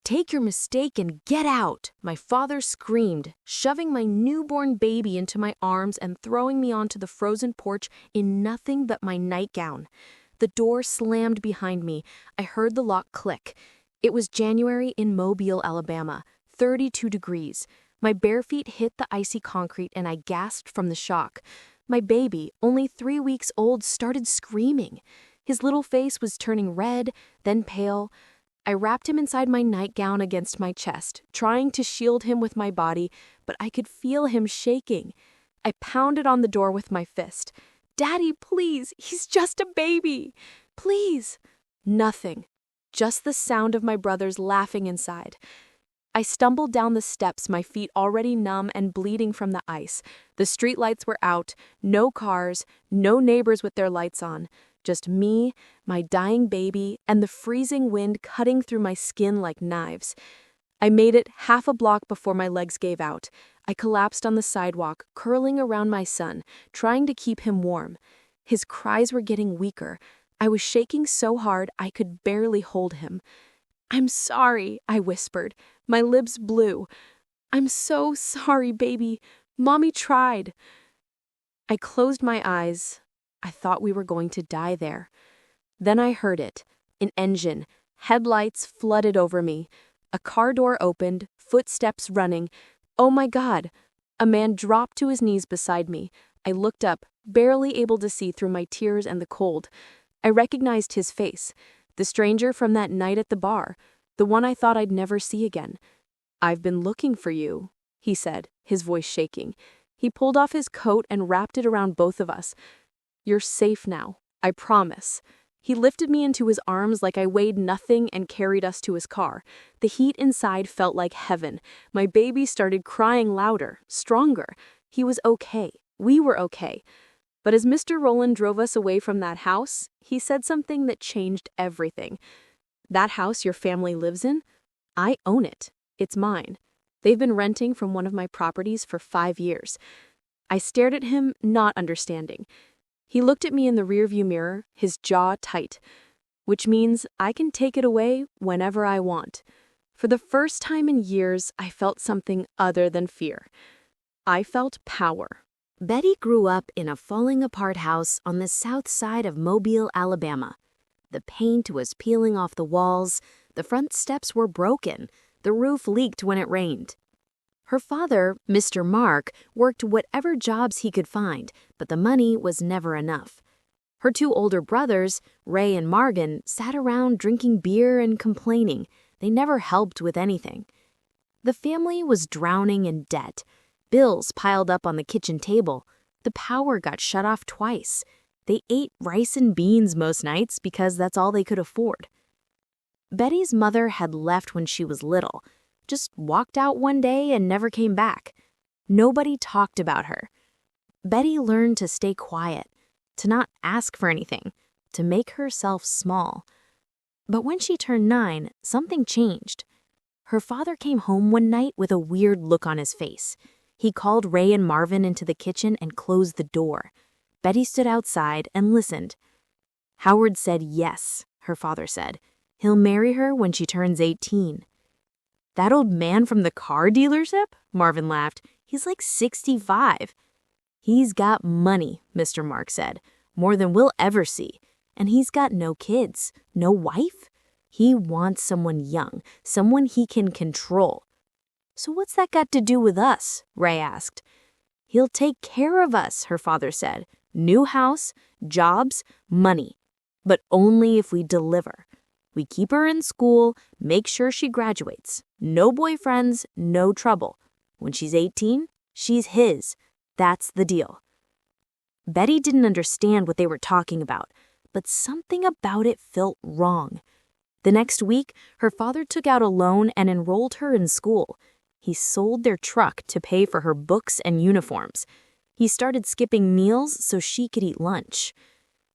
Take your mistake and get out, my father screamed, shoving my newborn baby into my arms and throwing me onto the frozen porch in nothing but my nightgown. The door slammed behind me. I heard the lock click. It was January in Mobile, Alabama, 32 degrees. My bare feet hit the icy concrete and I gasped from the shock. My baby, only 3 weeks old, started screaming. His little face was turning red, then pale. I wrapped him inside my nightgown against my chest, trying to shield him with my body, but I could feel him shaking. I pounded on the door with my fist. "Daddy, please, he's just a baby. Please." Nothing. Just the sound of my brothers laughing inside. I stumbled down the steps, my feet already numb and bleeding from the ice. The streetlights were out, no cars, no neighbors with their lights on. Just me, my dying baby, and the freezing wind cutting through my skin like knives. I made it half a block before my legs gave out. I collapsed on the sidewalk, curling around my son, trying to keep him warm. His cries were getting weaker. I was shaking so hard I could barely hold him. "I'm sorry," I whispered, my lips blue. "I'm so sorry, baby. Mommy tried." I closed my eyes. I thought we were going to die there. Then I heard it. An engine. Headlights flooded over me. A car door opened, footsteps running. Oh my God! A man dropped to his knees beside me. I looked up, barely able to see through my tears and the cold. I recognized his face. The stranger from that night at the bar. The one I thought I'd never see again. "I've been looking for you," he said, his voice shaking. He pulled off his coat and wrapped it around both of us. "You're safe now, I promise." He lifted me into his arms like I weighed nothing and carried us to his car. The heat inside felt like heaven. My baby started crying louder, stronger. He was okay. We were okay. But as Mr. Rowland drove us away from that house, he said something that changed everything. "That house your family lives in? I own it. It's mine. They've been renting from one of my properties for 5 years." I stared at him, not understanding. He looked at me in the rearview mirror, his jaw tight, which means I can take it away whenever I want. For the first time in years, I felt something other than fear. I felt power. Betty grew up in a falling-apart house on the south side of Mobile, Alabama. The paint was peeling off the walls, the front steps were broken, the roof leaked when it rained. Her father, Mr. Mark, worked whatever jobs he could find, but the money was never enough. Her 2 older brothers, Ray and Margan, sat around drinking beer and complaining. They never helped with anything. The family was drowning in debt. Bills piled up on the kitchen table. The power got shut off twice. They ate rice and beans most nights because that's all they could afford. Betty's mother had left when she was little. Just walked out one day and never came back. Nobody talked about her. Betty learned to stay quiet, to not ask for anything, to make herself small. But when she turned 9, something changed. Her father came home one night with a weird look on his face. He called Ray and Marvin into the kitchen and closed the door. Betty stood outside and listened. "Howard said yes," her father said. "He'll marry her when she turns 18. "That old man from the car dealership?" Marvin laughed. "He's like 65. "He's got money," Mr. Mark said. "More than we'll ever see. And he's got no kids, no wife. He wants someone young, someone he can control." "So what's that got to do with us?" Ray asked. "He'll take care of us," her father said. "New house, jobs, money. But only if we deliver. We keep her in school, make sure she graduates. No boyfriends, no trouble. When she's 18, she's his. That's the deal." Betty didn't understand what they were talking about, but something about it felt wrong. The next week, her father took out a loan and enrolled her in school. He sold their truck to pay for her books and uniforms. He started skipping meals so she could eat lunch.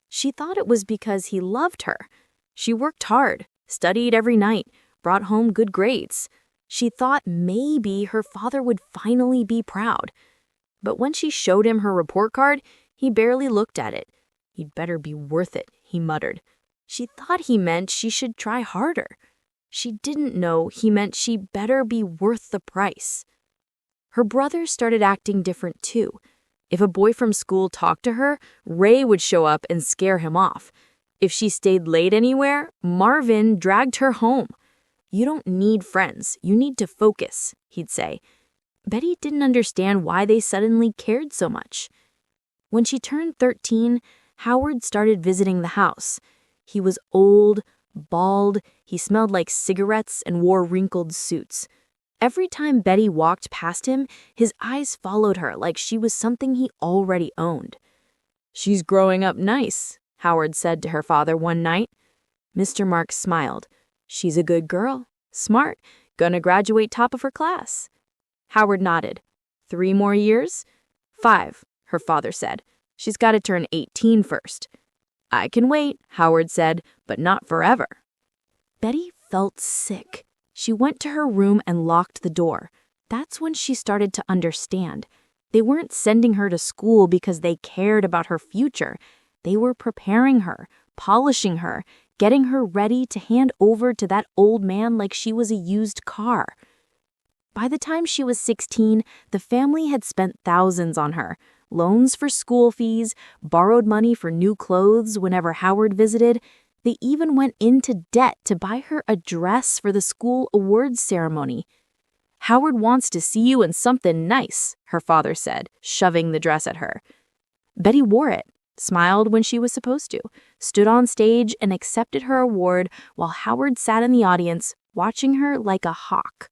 She thought it was because he loved her. She worked hard, studied every night, brought home good grades. She thought maybe her father would finally be proud. But when she showed him her report card, he barely looked at it. "He'd better be worth it," he muttered. She thought he meant she should try harder. She didn't know he meant she better be worth the price. Her brother started acting different too. If a boy from school talked to her, Ray would show up and scare him off. If she stayed late anywhere, Marvin dragged her home. "You don't need friends, you need to focus," he'd say. Betty didn't understand why they suddenly cared so much. When she turned 13, Howard started visiting the house. He was old, bald, he smelled like cigarettes and wore wrinkled suits. Every time Betty walked past him, his eyes followed her like she was something he already owned. "She's growing up nice," Howard said to her father one night. Mr. Marks smiled. "She's a good girl, smart, gonna graduate top of her class." Howard nodded. 3 more years? 5, her father said. "She's got to turn 18 first." "I can wait," Howard said, "but not forever." Betty felt sick. She went to her room and locked the door. That's when she started to understand. They weren't sending her to school because they cared about her future. They were preparing her, polishing her, getting her ready to hand over to that old man like she was a used car. By the time she was 16, the family had spent thousands on her. Loans for school fees, borrowed money for new clothes whenever Howard visited. They even went into debt to buy her a dress for the school awards ceremony. "Howard wants to see you in something nice," her father said, shoving the dress at her. Betty wore it, smiled when she was supposed to, stood on stage and accepted her award while Howard sat in the audience, watching her like a hawk.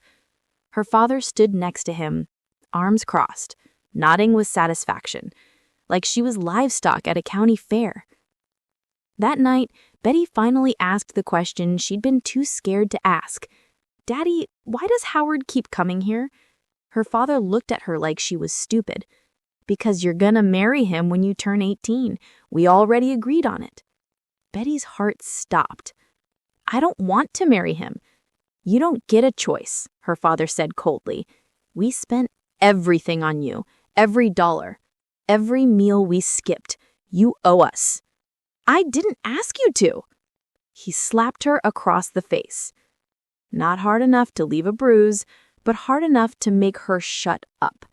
Her father stood next to him, arms crossed, nodding with satisfaction, like she was livestock at a county fair. That night, Betty finally asked the question she'd been too scared to ask. "Daddy, why does Howard keep coming here?" Her father looked at her like she was stupid. "Because you're gonna marry him when you turn 18. We already agreed on it." Betty's heart stopped. "I don't want to marry him." "You don't get a choice," her father said coldly. "We spent everything on you, every dollar, every meal we skipped. You owe us." "I didn't ask you to." He slapped her across the face. Not hard enough to leave a bruise, but hard enough to make her shut up.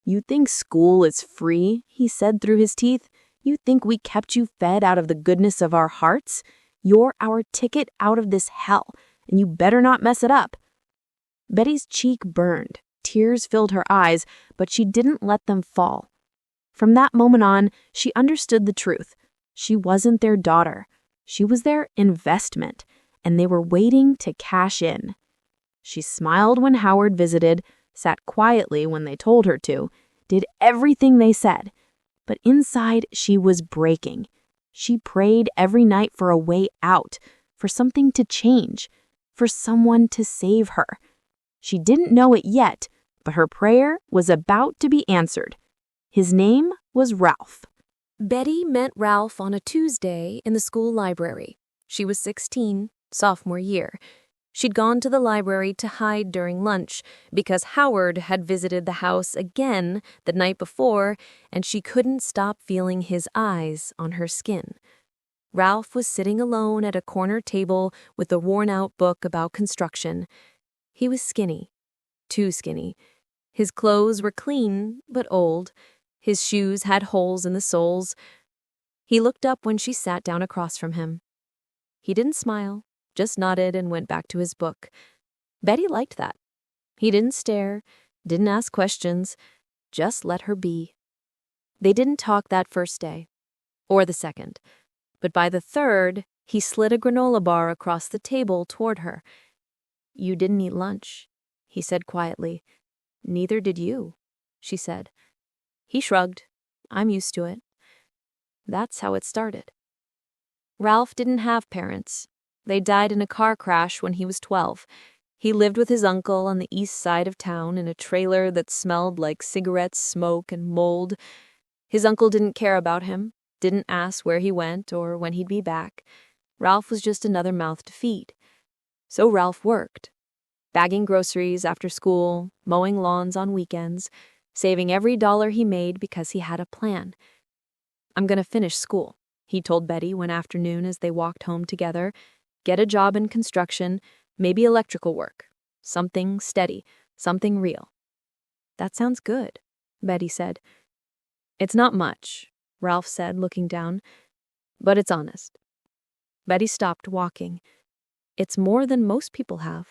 "You think school is free?" he said through his teeth. "You think we kept you fed out of the goodness of our hearts? You're our ticket out of this hell, and you better not mess it up." Betty's cheek burned. Tears filled her eyes, but she didn't let them fall. From that moment on, she understood the truth. She wasn't their daughter. She was their investment, and they were waiting to cash in. She smiled when Howard visited, sat quietly when they told her to, did everything they said. But inside, she was breaking. She prayed every night for a way out, for something to change, for someone to save her. She didn't know it yet, but her prayer was about to be answered. His name was Ralph. Betty met Ralph on a Tuesday in the school library. She was 16, sophomore year. She'd gone to the library to hide during lunch because Howard had visited the house again the night before, and she couldn't stop feeling his eyes on her skin. Ralph was sitting alone at a corner table with a worn-out book about construction. He was skinny, too skinny. His clothes were clean, but old. His shoes had holes in the soles. He looked up when she sat down across from him. He didn't smile, just nodded and went back to his book. Betty liked that. He didn't stare, didn't ask questions, just let her be. They didn't talk that first day, or the second, but by the third, he slid a granola bar across the table toward her. "You didn't eat lunch," he said quietly. "Neither did you," she said. He shrugged. "I'm used to it." That's how it started. Ralph didn't have parents. They died in a car crash when he was 12. He lived with his uncle on the east side of town in a trailer that smelled like cigarettes, smoke, and mold. His uncle didn't care about him, didn't ask where he went or when he'd be back. Ralph was just another mouth to feed. So Ralph worked, bagging groceries after school, mowing lawns on weekends, saving every dollar he made because he had a plan. "I'm going to finish school," he told Betty one afternoon as they walked home together, "get a job in construction, Maybe electrical work. Something steady. Something real. That sounds good, Betty said. It's not much, Ralph said, looking down, but it's honest. Betty stopped walking. It's more than most people have.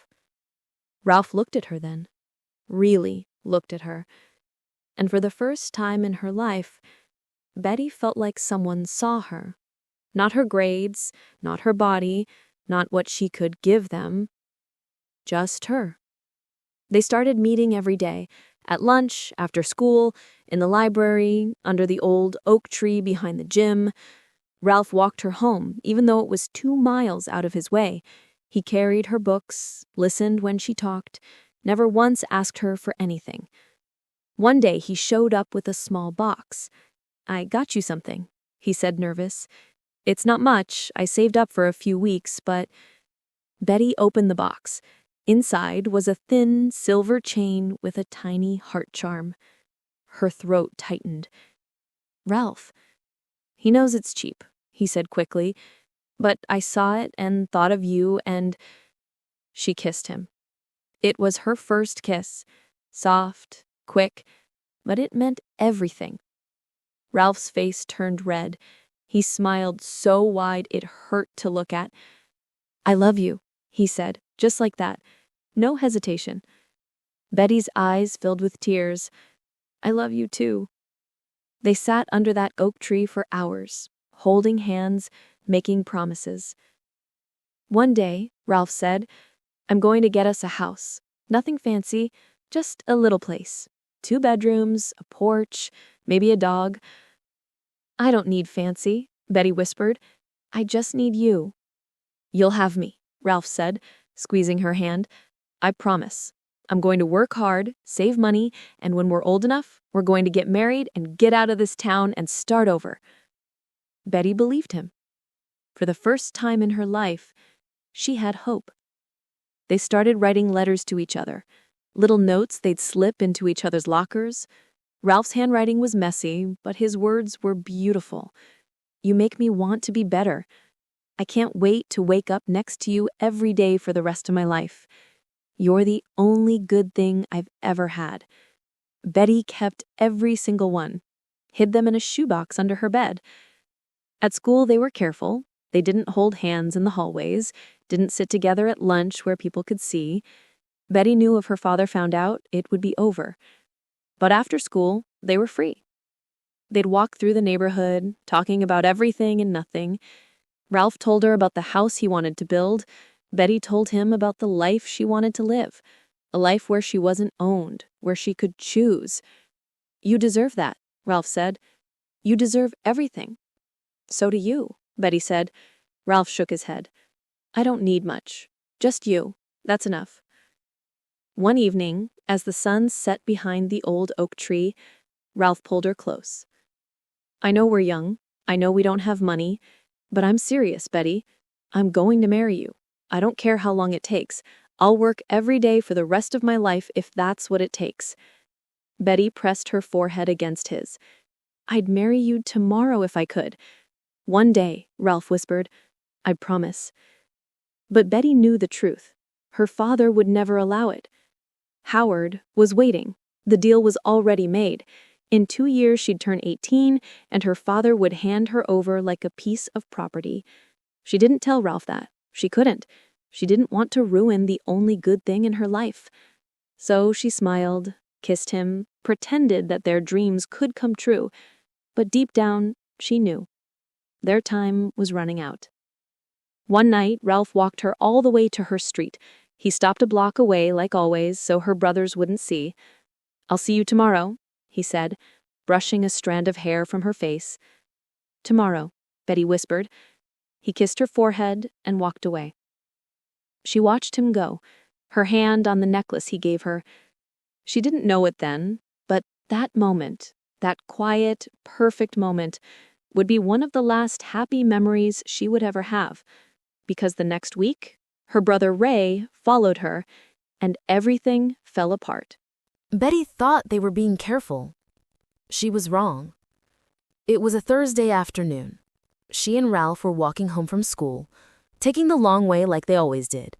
Ralph looked at her then. Really looked at her. And for the first time in her life, Betty felt like someone saw her. Not her grades, not her body, not what she could give them. Just her. They started meeting every day, at lunch, after school, in the library, under the old oak tree behind the gym. Ralph walked her home, even though it was 2 miles out of his way. He carried her books, listened when she talked, never once asked her for anything. One day he showed up with a small box. I got you something, he said, nervous. It's not much. I saved up for a few weeks, but... Betty opened the box. Inside was a thin, silver chain with a tiny heart charm. Her throat tightened. Ralph. He knows it's cheap, he said quickly, but I saw it and thought of you and... She kissed him. It was her first kiss. Soft, quick, but it meant everything. Ralph's face turned red. He smiled so wide it hurt to look at. I love you, he said, just like that. No hesitation. Betty's eyes filled with tears. I love you too. They sat under that oak tree for hours, holding hands, making promises. One day, Ralph said, I'm going to get us a house. Nothing fancy, just a little place. 2 bedrooms, a porch, maybe a dog. I don't need fancy, Betty whispered. I just need you. You'll have me, Ralph said, squeezing her hand. I promise. I'm going to work hard, save money, and when we're old enough, we're going to get married and get out of this town and start over. Betty believed him. For the first time in her life, she had hope. They started writing letters to each other, little notes they'd slip into each other's lockers. Ralph's handwriting was messy, but his words were beautiful. You make me want to be better. I can't wait to wake up next to you every day for the rest of my life. You're the only good thing I've ever had. Betty kept every single one, hid them in a shoebox under her bed. At school, they were careful. They didn't hold hands in the hallways, didn't sit together at lunch where people could see. Betty knew if her father found out, it would be over. But after school, they were free. They'd walk through the neighborhood, talking about everything and nothing. Ralph told her about the house he wanted to build. Betty told him about the life she wanted to live, a life where she wasn't owned, where she could choose. You deserve that, Ralph said. You deserve everything. So do you, Betty said. Ralph shook his head. I don't need much. Just you. That's enough. One evening, as the sun set behind the old oak tree, Ralph pulled her close. I know we're young. I know we don't have money. But I'm serious, Betty. I'm going to marry you. I don't care how long it takes. I'll work every day for the rest of my life if that's what it takes. Betty pressed her forehead against his. I'd marry you tomorrow if I could. One day, Ralph whispered. I promise. But Betty knew the truth. Her father would never allow it. Howard was waiting. The deal was already made. In 2 years, she'd turn 18, and her father would hand her over like a piece of property. She didn't tell Ralph that. She couldn't. She didn't want to ruin the only good thing in her life. So she smiled, kissed him, pretended that their dreams could come true. But deep down, she knew. Their time was running out. One night, Ralph walked her all the way to her street. He stopped a block away, like always, so her brothers wouldn't see. I'll see you tomorrow, he said, brushing a strand of hair from her face. Tomorrow, Betty whispered. He kissed her forehead and walked away. She watched him go, her hand on the necklace he gave her. She didn't know it then, but that moment, that quiet, perfect moment, would be one of the last happy memories she would ever have, because the next week, her brother Ray followed her, and everything fell apart. Betty thought they were being careful. She was wrong. It was a Thursday afternoon. She and Ralph were walking home from school, taking the long way like they always did.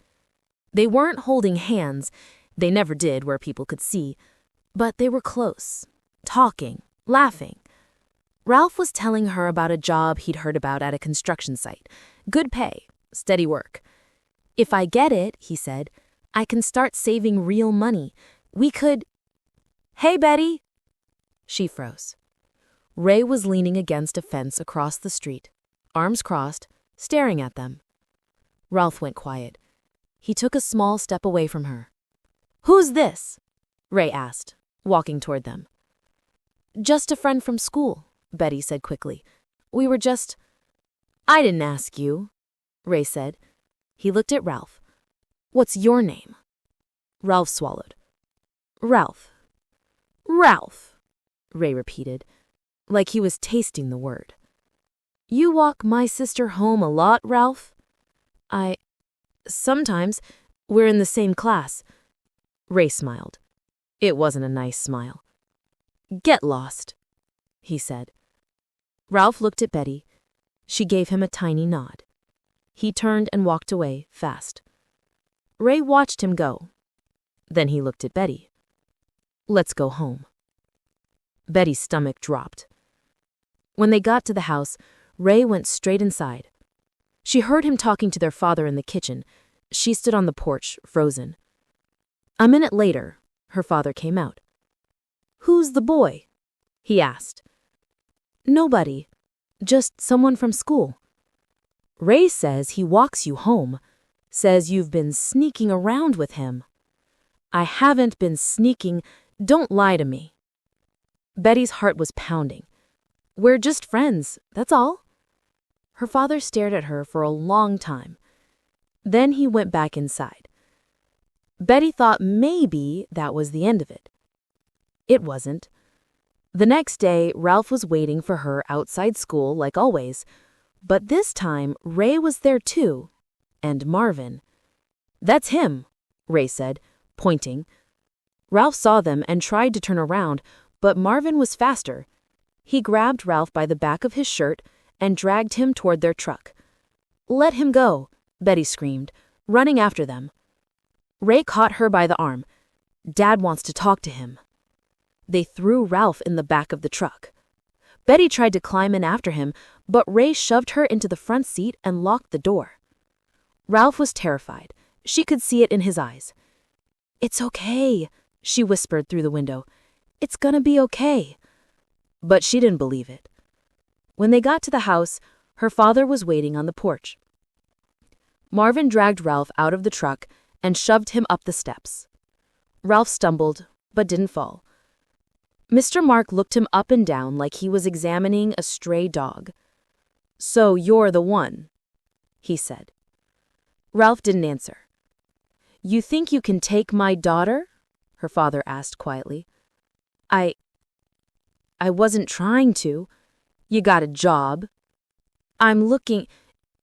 They weren't holding hands, they never did where people could see, but they were close, talking, laughing. Ralph was telling her about a job he'd heard about at a construction site. Good pay, steady work. "If I get it," he said, "I can start saving real money. We could—" "Hey, Betty!" She froze. Ray was leaning against a fence across the street, arms crossed, staring at them. Ralph went quiet. He took a small step away from her. "Who's this?" Ray asked, walking toward them. "Just a friend from school," Betty said quickly. "We were just—" "I didn't ask you," Ray said. He looked at Ralph. "What's your name?" Ralph swallowed. "Ralph." "Ralph," Ray repeated, like he was tasting the word. "You walk my sister home a lot, Ralph?" Sometimes. We're in the same class." Ray smiled. It wasn't a nice smile. "Get lost," he said. Ralph looked at Betty. She gave him a tiny nod. He turned and walked away, fast. Ray watched him go. Then he looked at Betty. "Let's go home." Betty's stomach dropped. When they got to the house, Ray went straight inside. She heard him talking to their father in the kitchen. She stood on the porch, frozen. A minute later, her father came out. "Who's the boy?" he asked. "Nobody. Just someone from school. Ray says he walks you home. Says you've been sneaking around with him." "I haven't been sneaking. Don't lie to me." Betty's heart was pounding. "We're just friends, that's all." Her father stared at her for a long time. Then he went back inside. Betty thought maybe that was the end of it. It wasn't. The next day, Ralph was waiting for her outside school like always, but this time Ray was there too, and Marvin. "That's him," Ray said, pointing. Ralph saw them and tried to turn around, but Marvin was faster. He grabbed Ralph by the back of his shirt and dragged him toward their truck. "Let him go," Betty screamed, running after them. Ray caught her by the arm. "Dad wants to talk to him." They threw Ralph in the back of the truck. Betty tried to climb in after him, but Ray shoved her into the front seat and locked the door. Ralph was terrified. She could see it in his eyes. "It's okay," she whispered through the window. "It's gonna be okay." But she didn't believe it. When they got to the house, her father was waiting on the porch. Marvin dragged Ralph out of the truck and shoved him up the steps. Ralph stumbled, but didn't fall. Mr. Mark looked him up and down like he was examining a stray dog. "So you're the one," he said. Ralph didn't answer. "You think you can take my daughter?" her father asked quietly. I wasn't trying to. You got a job. I'm looking.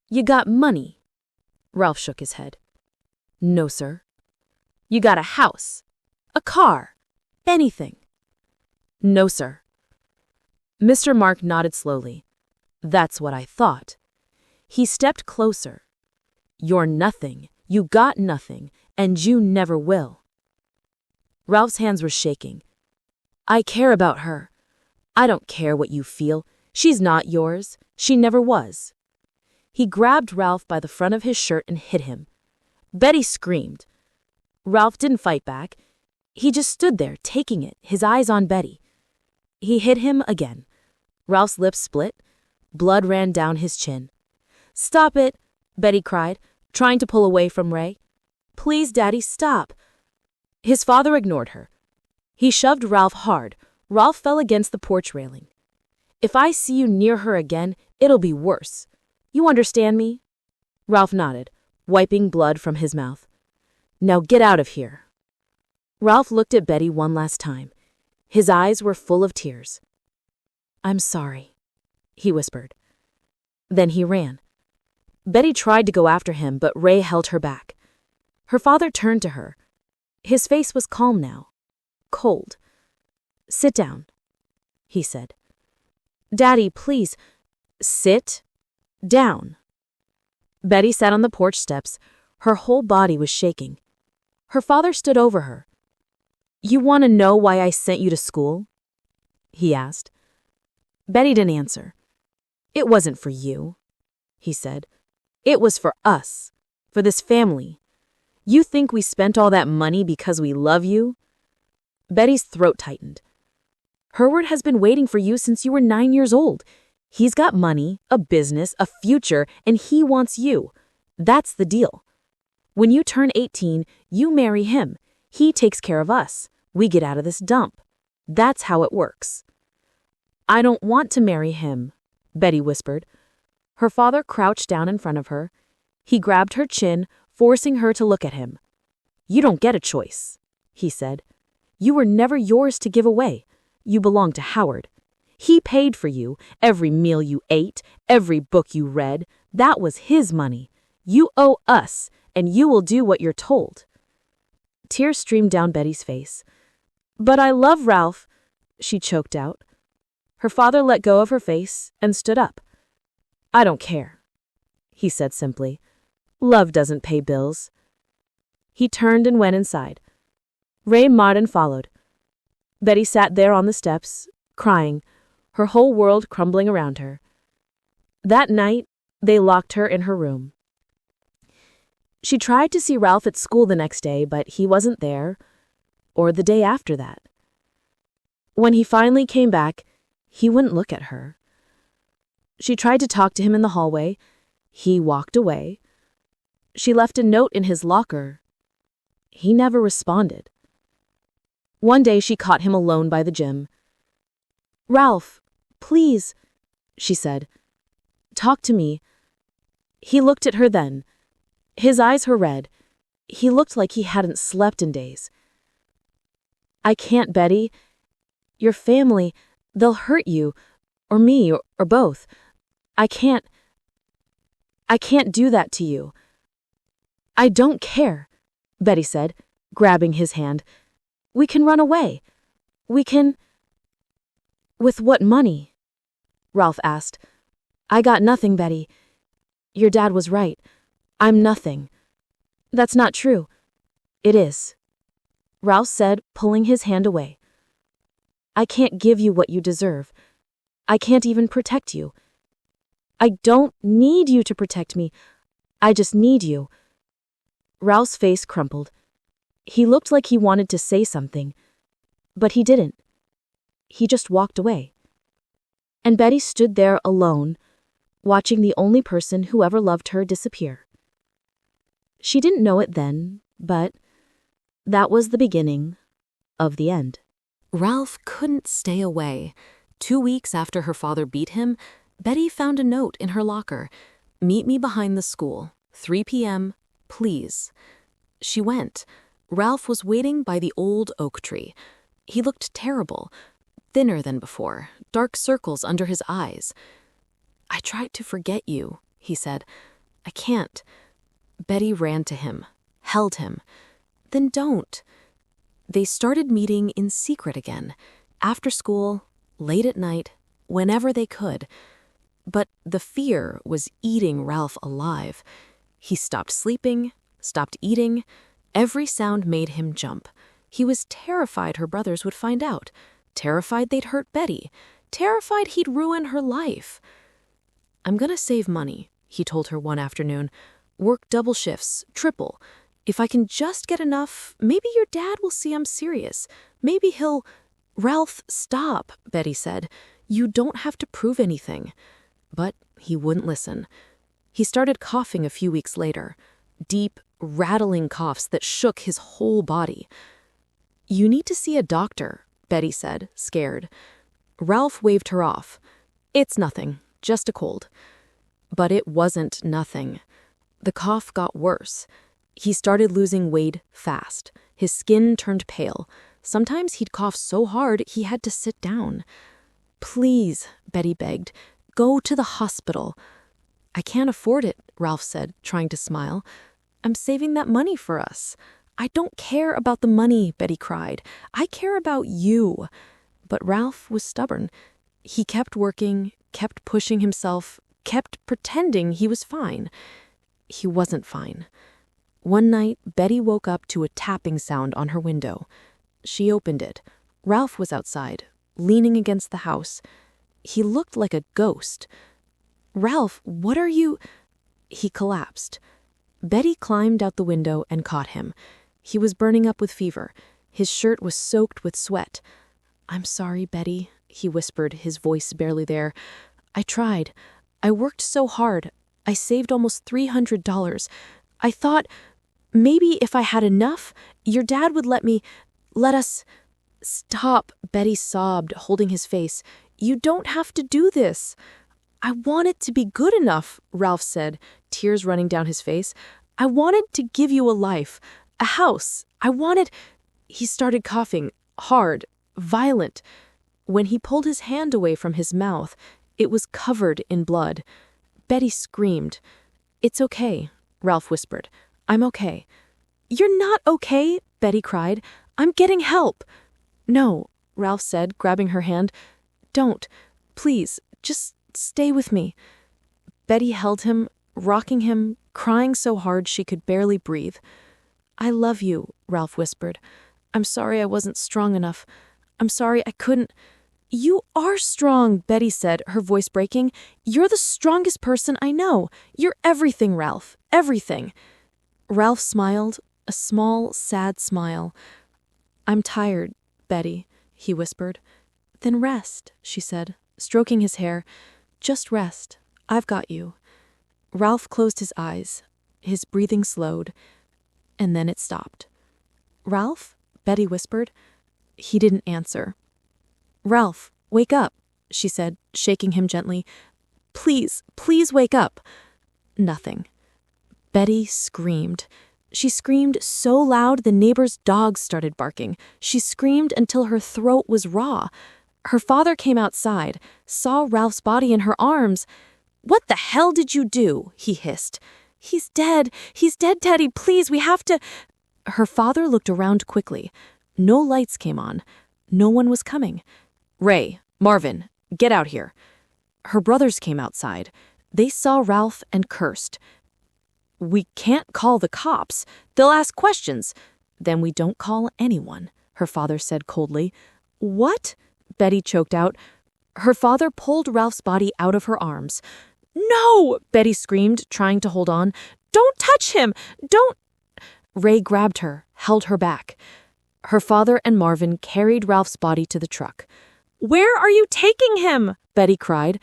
You got money." Ralph shook his head. "No, sir." "You got a house, a car, anything?" "No, sir." Mr. Mark nodded slowly. "That's what I thought." He stepped closer. "You're nothing. You got nothing, and you never will." Ralph's hands were shaking. "I care about her. I don't care what you feel. She's not yours. She never was." He grabbed Ralph by the front of his shirt and hit him. Betty screamed. Ralph didn't fight back. He just stood there, taking it, his eyes on Betty. He hit him again. Ralph's lips split. Blood ran down his chin. "Stop it," Betty cried, trying to pull away from Ray. "Please, Daddy, stop." His father ignored her. He shoved Ralph hard. Ralph fell against the porch railing. "If I see you near her again, it'll be worse. You understand me?" Ralph nodded, wiping blood from his mouth. "Now get out of here." Ralph looked at Betty one last time. His eyes were full of tears. "I'm sorry," he whispered. Then he ran. Betty tried to go after him, but Ray held her back. Her father turned to her. His face was calm now, cold. "Sit down," he said. "Daddy, please, sit down." Betty sat on the porch steps, Her whole body was shaking. Her father stood over her. "You want to know why I sent you to school?" he asked. Betty didn't answer. "It wasn't for you," he said. "It was for us, for this family. You think we spent all that money because we love you?" Betty's throat tightened. "Herward has been waiting for you since you were 9 years old. He's got money, a business, a future, and he wants you. That's the deal. When you turn 18, you marry him. He takes care of us. We get out of this dump. That's how it works." "I don't want to marry him," Betty whispered. Her father crouched down in front of her. He grabbed her chin, forcing her to look at him. "You don't get a choice," he said. "You were never yours to give away. You belong to Howard. He paid for you, every meal you ate, every book you read. That was his money. You owe us, and you will do what you're told." Tears streamed down Betty's face. "But I love Ralph," she choked out. Her father let go of her face and stood up. "I don't care," he said simply. "Love doesn't pay bills." He turned and went inside. Ray Martin followed. Betty sat there on the steps, crying, her whole world crumbling around her. That night, they locked her in her room. She tried to see Ralph at school the next day, but he wasn't there, or the day after that. When he finally came back, he wouldn't look at her. She tried to talk to him in the hallway. He walked away. She left a note in his locker. He never responded. One day she caught him alone by the gym. "Ralph, please," she said. "Talk to me." He looked at her then. His eyes were red. He looked like he hadn't slept in days. "I can't, Betty. Your family, they'll hurt you, or me, or both. I can't do that to you." "I don't care," Betty said, grabbing his hand. "We can run away. We can—" "With what money?" Ralph asked. "I got nothing, Betty. Your dad was right. I'm nothing." "That's not true." "It is," Ralph said, pulling his hand away. "I can't give you what you deserve. I can't even protect you. I don't need you to protect me. I just need you." Ralph's face crumpled. He looked like he wanted to say something, but he didn't. He just walked away. And Betty stood there alone, watching the only person who ever loved her disappear. She didn't know it then, but that was the beginning of the end. Ralph couldn't stay away. 2 weeks after her father beat him, Betty found a note in her locker. "Meet me behind the school, 3 p.m., please." She went. Ralph was waiting by the old oak tree. He looked terrible, thinner than before, dark circles under his eyes. "I tried to forget you," he said. "I can't." Betty ran to him, held him. "Then don't." They started meeting in secret again, after school, late at night, whenever they could. But the fear was eating Ralph alive. He stopped sleeping, stopped eating. Every sound made him jump. He was terrified her brothers would find out, terrified they'd hurt Betty, terrified he'd ruin her life. "I'm gonna save money," he told her one afternoon. "Work double shifts, triple. If I can just get enough, maybe your dad will see I'm serious. Maybe he'll—" "Ralph, stop," Betty said. "You don't have to prove anything." But he wouldn't listen. He started coughing a few weeks later, deep, rattling coughs that shook his whole body. "You need to see a doctor," Betty said, scared. Ralph waved her off. "It's nothing, just a cold." But it wasn't nothing. The cough got worse. He started losing weight fast. His skin turned pale. Sometimes he'd cough so hard he had to sit down. "Please," Betty begged, "go to the hospital." "I can't afford it," Ralph said, trying to smile. "I'm saving that money for us." "I don't care about the money," Betty cried. "I care about you." But Ralph was stubborn. He kept working, kept pushing himself, kept pretending he was fine. He wasn't fine. One night, Betty woke up to a tapping sound on her window. She opened it. Ralph was outside, leaning against the house. He looked like a ghost. "Ralph, what are you—" He collapsed. Betty climbed out the window and caught him. He was burning up with fever. His shirt was soaked with sweat. "I'm sorry, Betty," he whispered, his voice barely there. "I tried. I worked so hard. I saved almost $300. I thought maybe if I had enough, your dad would let us—" "Stop," Betty sobbed, holding his face. "You don't have to do this." "I want it to be good enough," Ralph said, tears running down his face. "I wanted to give you a life, a house. I wanted—" He started coughing, hard, violent. When he pulled his hand away from his mouth, it was covered in blood. Betty screamed. "It's okay," Ralph whispered. "I'm okay." "You're not okay," Betty cried. "I'm getting help." "No," Ralph said, grabbing her hand. "Don't. Please, just stay with me." Betty held him, rocking him, crying so hard she could barely breathe. "I love you," Ralph whispered. "I'm sorry I wasn't strong enough. I'm sorry I couldn't—" "You are strong," Betty said, her voice breaking. "You're the strongest person I know. You're everything, Ralph, everything." Ralph smiled, a small, sad smile. "I'm tired, Betty," he whispered. "Then rest," she said, stroking his hair. "Just rest. I've got you." Ralph closed his eyes. His breathing slowed, and then it stopped. "Ralph?" Betty whispered. He didn't answer. "Ralph, wake up," she said, shaking him gently. "Please, please wake up." Nothing. Betty screamed. She screamed so loud the neighbor's dogs started barking. She screamed until her throat was raw. Her father came outside, saw Ralph's body in her arms. "What the hell did you do?" he hissed. He's dead, Teddy, please, we have to—" Her father looked around quickly. No lights came on. No one was coming. "Ray, Marvin, get out here." Her brothers came outside. They saw Ralph and cursed. "We can't call the cops. They'll ask questions." "Then we don't call anyone," her father said coldly. "What?" Betty choked out. Her father pulled Ralph's body out of her arms. "No!" Betty screamed, trying to hold on. "Don't touch him! Don't—" Ray grabbed her, held her back. Her father and Marvin carried Ralph's body to the truck. "Where are you taking him?" Betty cried.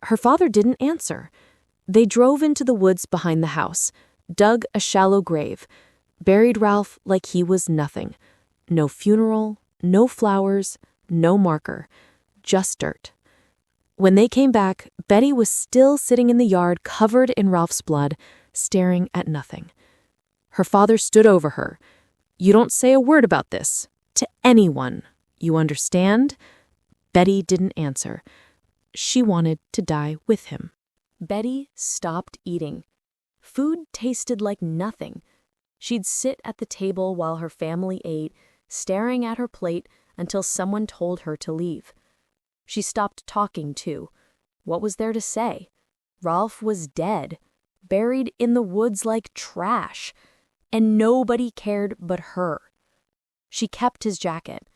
Her father didn't answer. They drove into the woods behind the house, dug a shallow grave, buried Ralph like he was nothing. No funeral, no flowers, no marker, just dirt. When they came back, Betty was still sitting in the yard covered in Ralph's blood, staring at nothing. Her father stood over her. "You don't say a word about this to anyone. You understand?" Betty didn't answer. She wanted to die with him. Betty stopped eating. Food tasted like nothing. She'd sit at the table while her family ate, staring at her plate until someone told her to leave. She stopped talking, too. What was there to say? Ralph was dead, buried in the woods like trash, and nobody cared but her. She kept his jacket,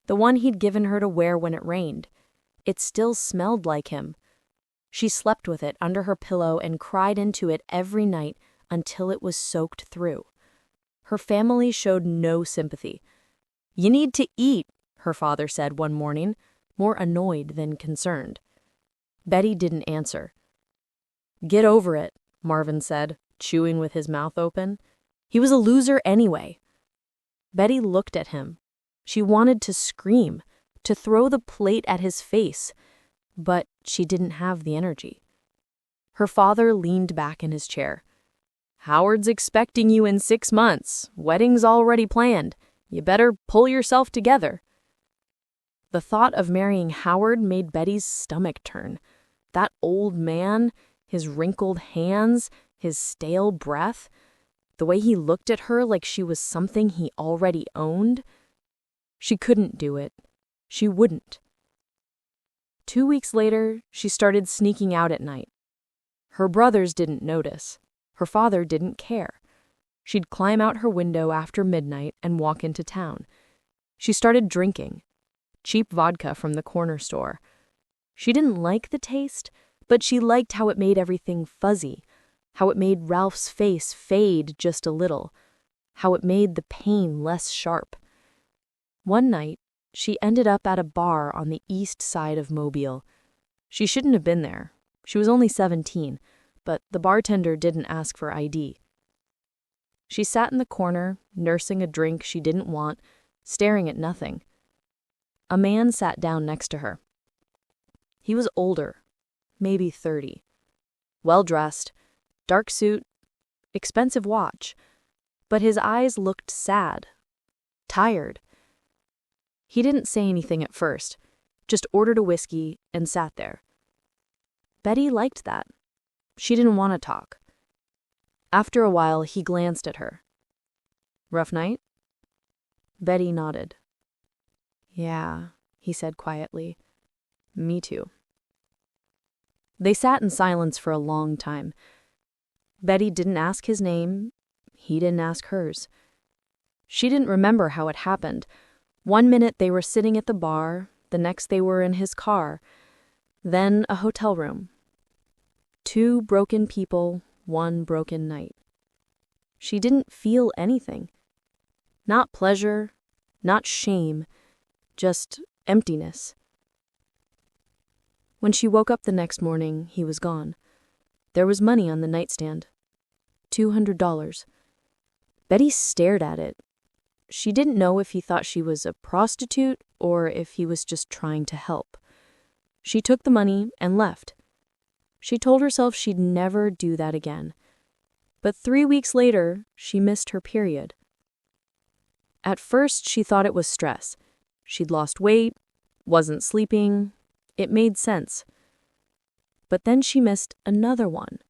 the one he'd given her to wear when it rained. It still smelled like him. She slept with it under her pillow and cried into it every night until it was soaked through. Her family showed no sympathy. "You need to eat," her father said one morning, more annoyed than concerned. Betty didn't answer. "Get over it," Marvin said, chewing with his mouth open. He was a loser anyway. Betty looked at him. She wanted to scream, to throw the plate at his face, but she didn't have the energy. Her father leaned back in his chair. "Howard's expecting you in 6 months. Wedding's already planned. You better pull yourself together." The thought of marrying Howard made Betty's stomach turn. That old man, his wrinkled hands, his stale breath, the way he looked at her like she was something he already owned. She couldn't do it. She wouldn't. 2 weeks later, she started sneaking out at night. Her brothers didn't notice. Her father didn't care. She'd climb out her window after midnight and walk into town. She started drinking cheap vodka from the corner store. She didn't like the taste, but she liked how it made everything fuzzy, how it made Ralph's face fade just a little, how it made the pain less sharp. One night, she ended up at a bar on the east side of Mobile. She shouldn't have been there. She was only 17, but the bartender didn't ask for ID. She sat in the corner, nursing a drink she didn't want, staring at nothing. A man sat down next to her. He was older, maybe 30. Well-dressed, dark suit, expensive watch, but his eyes looked sad, tired. He didn't say anything at first, just ordered a whiskey and sat there. Betty liked that. She didn't want to talk. After a while, he glanced at her. "Rough night?" Betty nodded. "Yeah," he said quietly. "Me too." They sat in silence for a long time. Betty didn't ask his name. He didn't ask hers. She didn't remember how it happened. One minute they were sitting at the bar, the next they were in his car, then a hotel room. 2 broken people, 1 broken night. She didn't feel anything. Not pleasure, not shame, just emptiness. When she woke up the next morning, he was gone. There was money on the nightstand. $200. Betty stared at it. She didn't know if he thought she was a prostitute or if he was just trying to help. She took the money and left. She told herself she'd never do that again. But 3 weeks later, she missed her period. At first, she thought it was stress. She'd lost weight, wasn't sleeping. It made sense. But then she missed another one.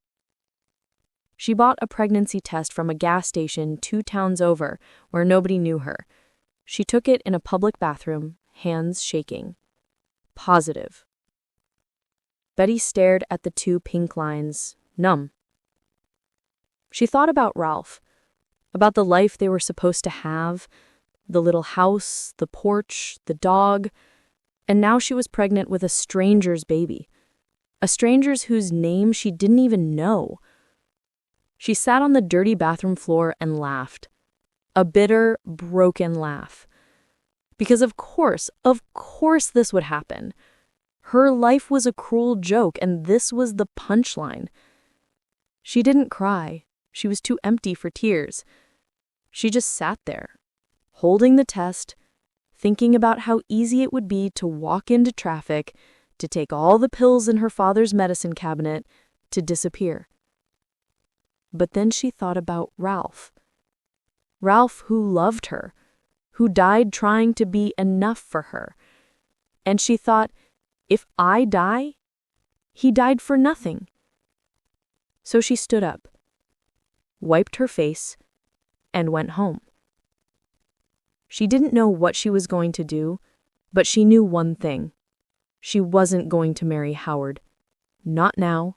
She bought a pregnancy test from a gas station 2 towns over where nobody knew her. She took it in a public bathroom, hands shaking. Positive. Betty stared at the 2 pink lines, numb. She thought about Ralph, about the life they were supposed to have, the little house, the porch, the dog, and now she was pregnant with a stranger's baby, a stranger's whose name she didn't even know. She sat on the dirty bathroom floor and laughed, a bitter, broken laugh. Because of course this would happen. Her life was a cruel joke, and this was the punchline. She didn't cry. She was too empty for tears. She just sat there, holding the test, thinking about how easy it would be to walk into traffic, to take all the pills in her father's medicine cabinet, to disappear. But then she thought about Ralph. Ralph who loved her, who died trying to be enough for her. And she thought, if I die, he died for nothing. So she stood up, wiped her face, and went home. She didn't know what she was going to do, but she knew one thing. She wasn't going to marry Howard. Not now.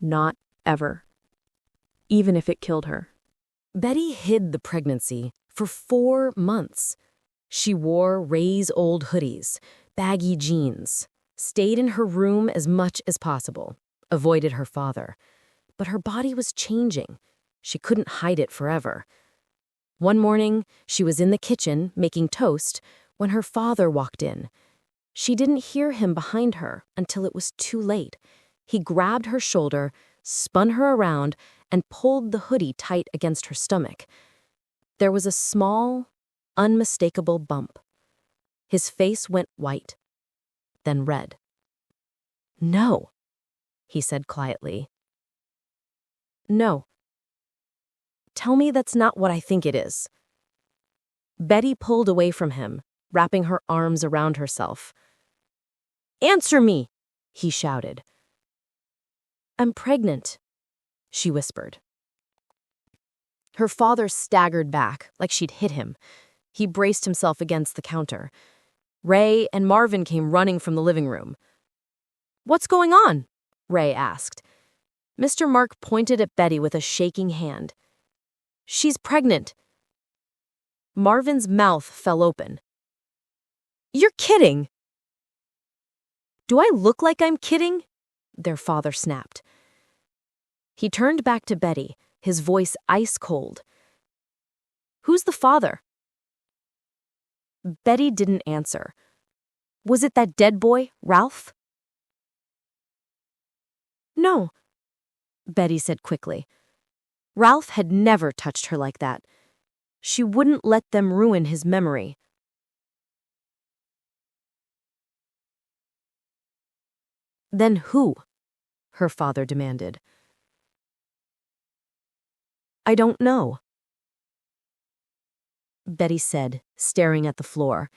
Not ever. Even if it killed her. Betty hid the pregnancy for 4 months. She wore Ray's old hoodies, baggy jeans, stayed in her room as much as possible, avoided her father. But her body was changing. She couldn't hide it forever. One morning, she was in the kitchen making toast when her father walked in. She didn't hear him behind her until it was too late. He grabbed her shoulder, spun her around, and pulled the hoodie tight against her stomach. There was a small, unmistakable bump. His face went white, then red. "No," he said quietly. "No. Tell me that's not what I think it is." Betty pulled away from him, wrapping her arms around herself. "Answer me," he shouted. "I'm pregnant," she whispered. Her father staggered back, like she'd hit him. He braced himself against the counter. Ray and Marvin came running from the living room. "What's going on?" Ray asked. Mr. Mark pointed at Betty with a shaking hand. She's pregnant. Marvin's mouth fell open. You're kidding. Do I look like I'm kidding? Their father snapped. He turned back to Betty, his voice ice cold. Who's the father? Betty didn't answer. Was it that dead boy, Ralph? No, Betty said quickly. Ralph had never touched her like that. She wouldn't let them ruin his memory. Then who? Her father demanded. I don't know, Betty said, staring at the floor.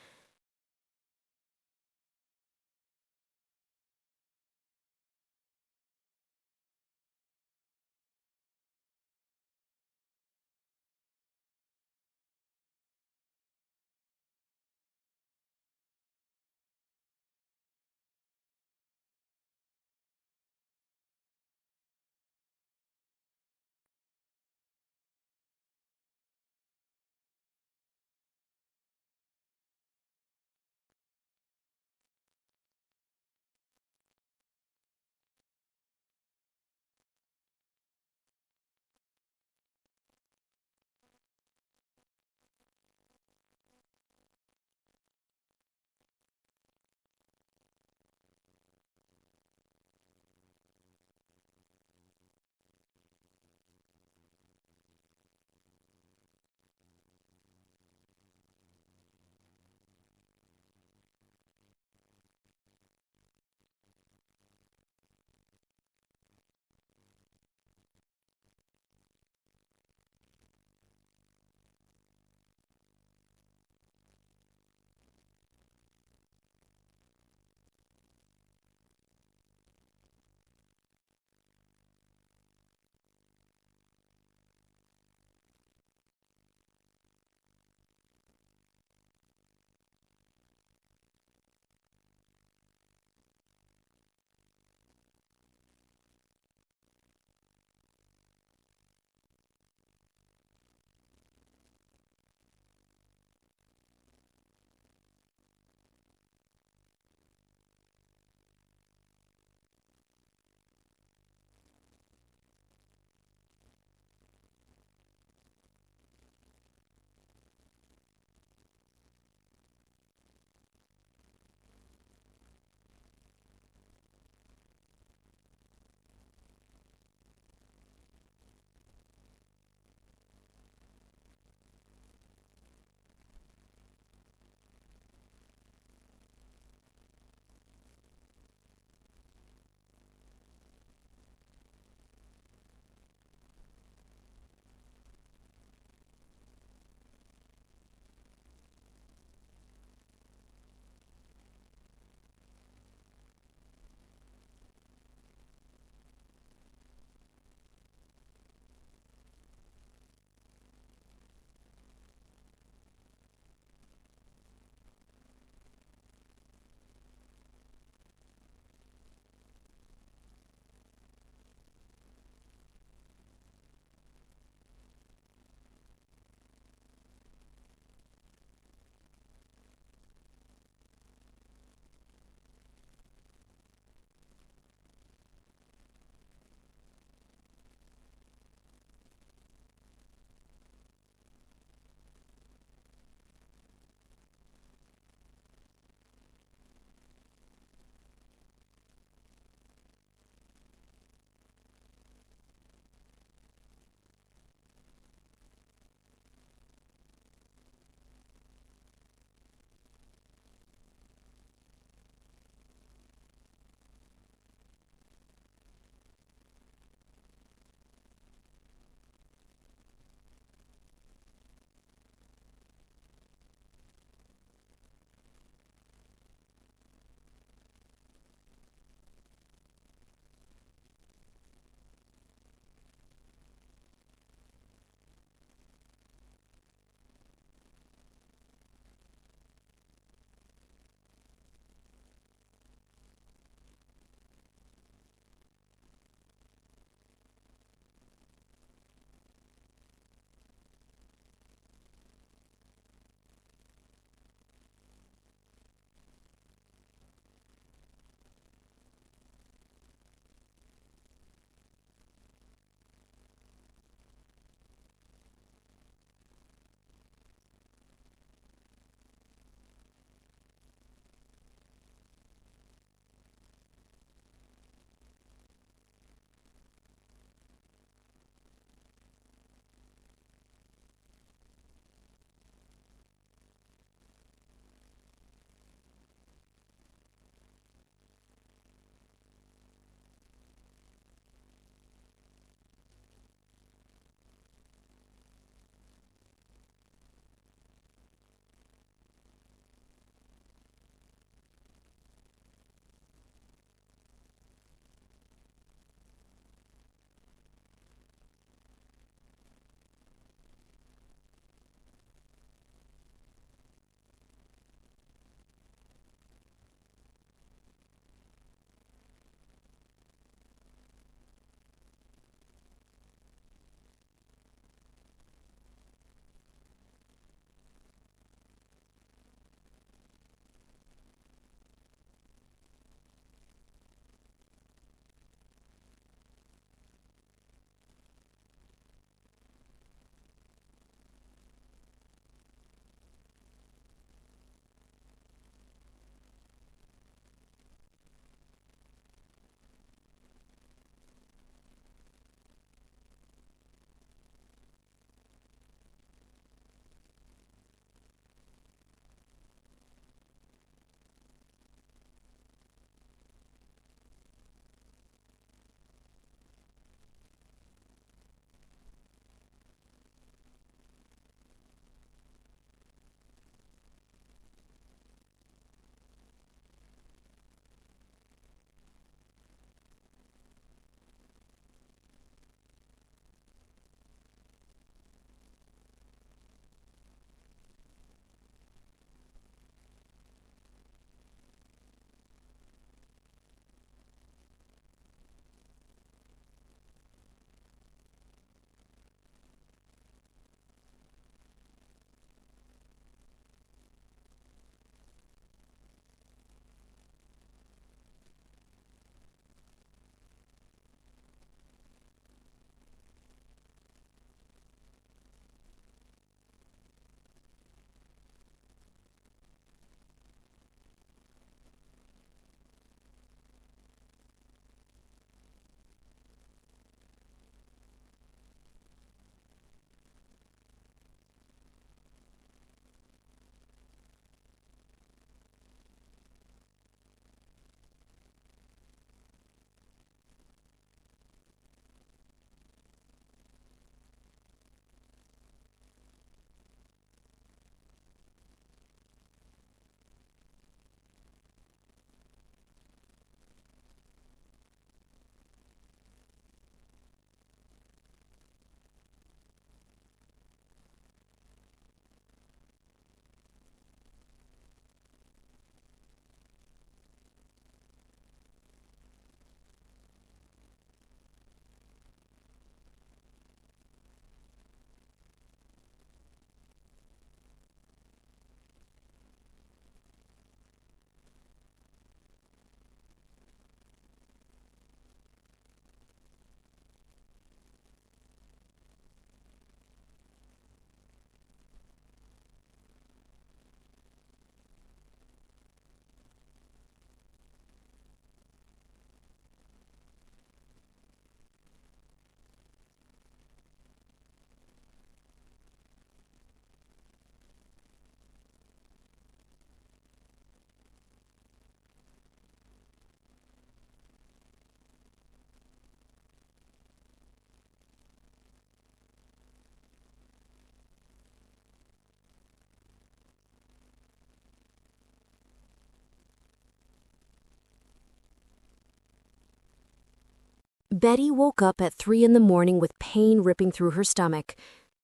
Betty woke up at 3 in the morning with pain ripping through her stomach.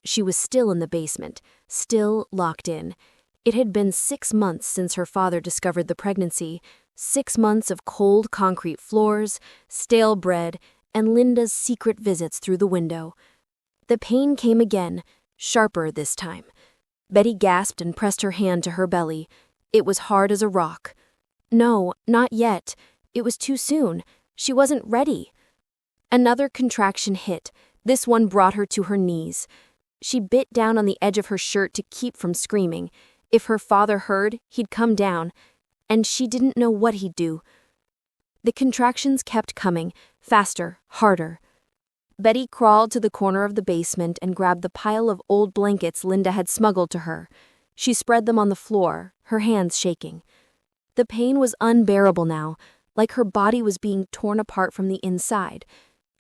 She was still in the basement, still locked in. It had been 6 months since her father discovered the pregnancy, 6 months of cold concrete floors, stale bread, and Linda's secret visits through the window. The pain came again, sharper this time. Betty gasped and pressed her hand to her belly. It was hard as a rock. No, not yet. It was too soon. She wasn't ready. Another contraction hit. This one brought her to her knees. She bit down on the edge of her shirt to keep from screaming. If her father heard, he'd come down, and she didn't know what he'd do. The contractions kept coming, faster, harder. Betty crawled to the corner of the basement and grabbed the pile of old blankets Linda had smuggled to her. She spread them on the floor, her hands shaking. The pain was unbearable now, like her body was being torn apart from the inside.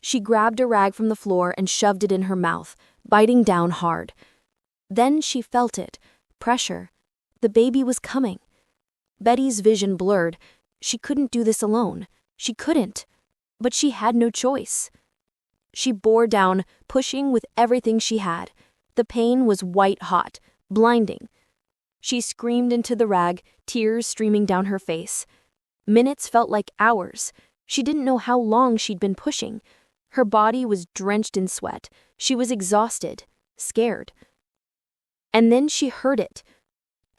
She grabbed a rag from the floor and shoved it in her mouth, biting down hard. Then she felt it, pressure. The baby was coming. Betty's vision blurred. She couldn't do this alone. She couldn't. But she had no choice. She bore down, pushing with everything she had. The pain was white-hot, blinding. She screamed into the rag, tears streaming down her face. Minutes felt like hours. She didn't know how long she'd been pushing. Her body was drenched in sweat. She was exhausted, scared. And then she heard it,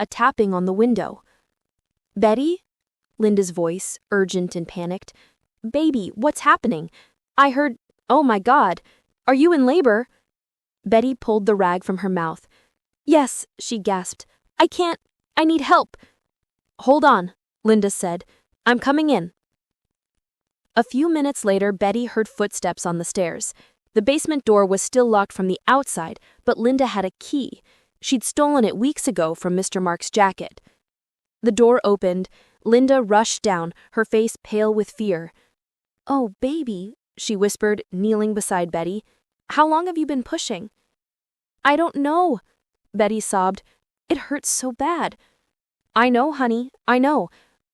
a tapping on the window. "Betty?" Linda's voice, urgent and panicked. "Baby, what's happening? I heard, oh my God, are you in labor?" Betty pulled the rag from her mouth. "Yes," she gasped. I need help." "Hold on," Linda said. "I'm coming in." A few minutes later, Betty heard footsteps on the stairs. The basement door was still locked from the outside, but Linda had a key. She'd stolen it weeks ago from Mr. Mark's jacket. The door opened. Linda rushed down, her face pale with fear. "Oh, baby," she whispered, kneeling beside Betty. "How long have you been pushing?" "I don't know," Betty sobbed. "It hurts so bad." "I know, honey, I know."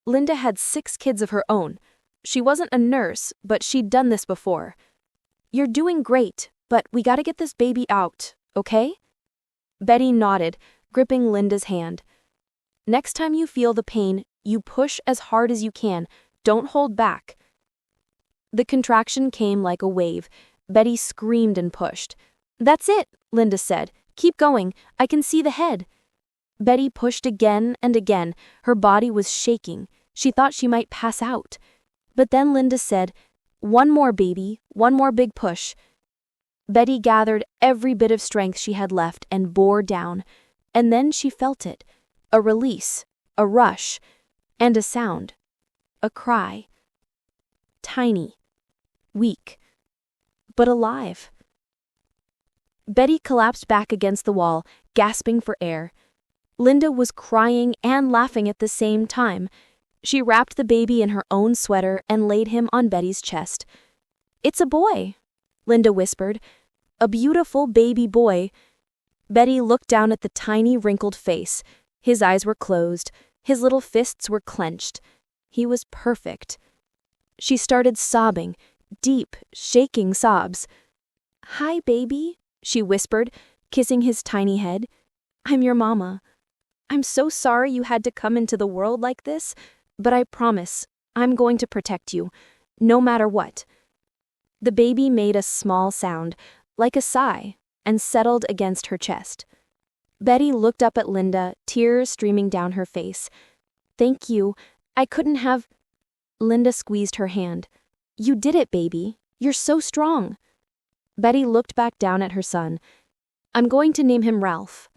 Linda had 6 kids of her own. She wasn't a nurse, but she'd done this before. "You're doing great, but we gotta get this baby out, okay?" Betty nodded, gripping Linda's hand. "Next time you feel the pain, you push as hard as you can. Don't hold back." The contraction came like a wave. Betty screamed and pushed. "That's it," Linda said. "Keep going. I can see the head." Betty pushed again and again. Her body was shaking. She thought she might pass out. But then Linda said, "One more, baby. One more big push." Betty gathered every bit of strength she had left and bore down. And then she felt it. A release, a rush, and a sound. A cry. Tiny. Weak. But alive. Betty collapsed back against the wall, gasping for air. Linda was crying and laughing at the same time. She wrapped the baby in her own sweater and laid him on Betty's chest. "It's a boy," Linda whispered. "A beautiful baby boy." Betty looked down at the tiny, wrinkled face. His eyes were closed. His little fists were clenched. He was perfect. She started sobbing, deep, shaking sobs. "Hi, baby," she whispered, kissing his tiny head. "I'm your mama. I'm so sorry you had to come into the world like this, but I promise I'm going to protect you, no matter what." The baby made a small sound, like a sigh, and settled against her chest. Betty looked up at Linda, tears streaming down her face. "Thank you. I couldn't have—" Linda squeezed her hand. "You did it, baby. You're so strong." Betty looked back down at her son. "I'm going to name him Ralph."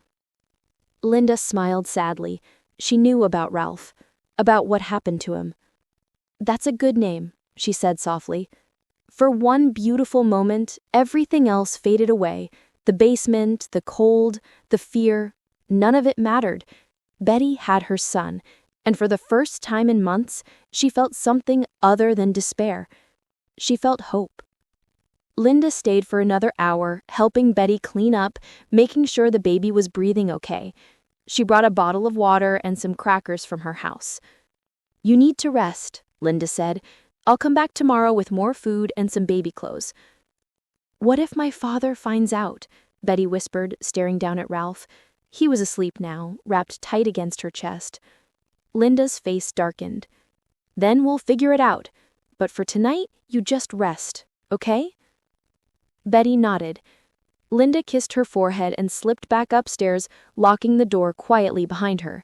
Linda smiled sadly. She knew about Ralph, about what happened to him. "That's a good name," she said softly. For one beautiful moment, everything else faded away. The basement, the cold, the fear, none of it mattered. Betty had her son, and for the first time in months, she felt something other than despair. She felt hope. Linda stayed for another hour, helping Betty clean up, making sure the baby was breathing okay. She brought a bottle of water and some crackers from her house. "You need to rest," Linda said. I'll come back tomorrow with more food and some baby clothes." "What if my father finds out?" Betty whispered, staring down at Ralph. He was asleep now, wrapped tight against her chest. Linda's face darkened. "Then we'll figure it out. But for tonight, you just rest, okay?" Betty nodded. Linda kissed her forehead and slipped back upstairs, locking the door quietly behind her.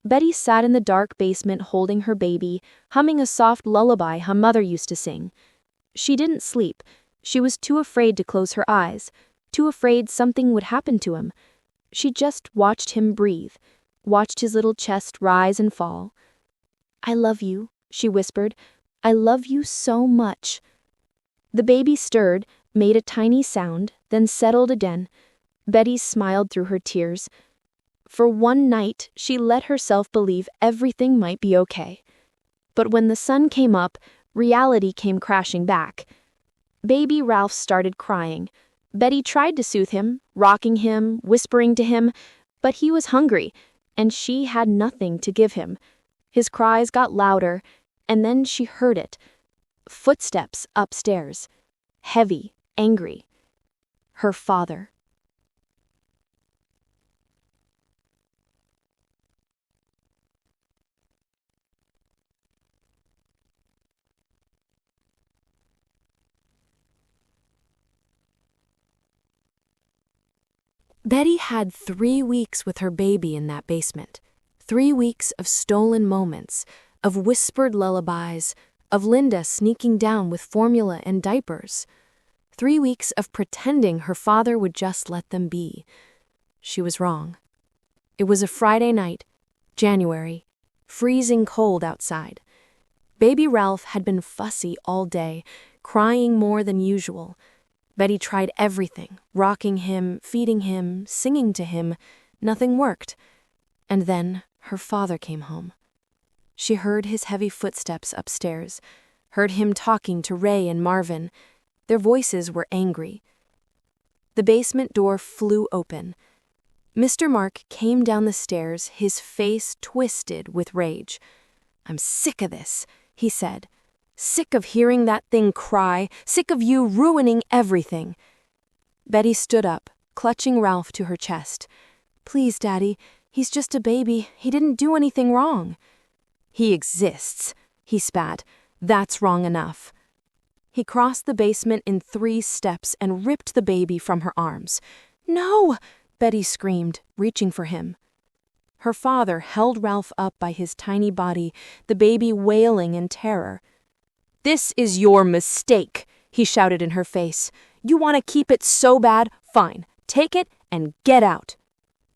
Betty sat in the dark basement holding her baby, humming a soft lullaby her mother used to sing. She didn't sleep. She was too afraid to close her eyes, too afraid something would happen to him. She just watched him breathe, watched his little chest rise and fall. "I love you," she whispered. "I love you so much." The baby stirred, made a tiny sound, then settled again. Betty smiled through her tears. For one night, she let herself believe everything might be okay. But when the sun came up, reality came crashing back. Baby Ralph started crying. Betty tried to soothe him, rocking him, whispering to him, but he was hungry, and she had nothing to give him. His cries got louder, and then she heard it. Footsteps upstairs. Heavy, angry. Her father. Betty had 3 weeks with her baby in that basement. 3 weeks of stolen moments, of whispered lullabies, of Linda sneaking down with formula and diapers. 3 weeks of pretending her father would just let them be. She was wrong. It was a Friday night, January, freezing cold outside. Baby Ralph had been fussy all day, crying more than usual. Betty tried everything, rocking him, feeding him, singing to him. Nothing worked. And then her father came home. She heard his heavy footsteps upstairs, heard him talking to Ray and Marvin. Their voices were angry. The basement door flew open. Mr. Mark came down the stairs, his face twisted with rage. "I'm sick of this," he said. "Sick of hearing that thing cry, sick of you ruining everything." Betty stood up, clutching Ralph to her chest. "Please, Daddy, he's just a baby. He didn't do anything wrong." "He exists," he spat. "That's wrong enough." He crossed the basement in 3 steps and ripped the baby from her arms. "No!" Betty screamed, reaching for him. Her father held Ralph up by his tiny body, the baby wailing in terror. "This is your mistake," he shouted in her face. "You want to keep it so bad? Fine, take it and get out."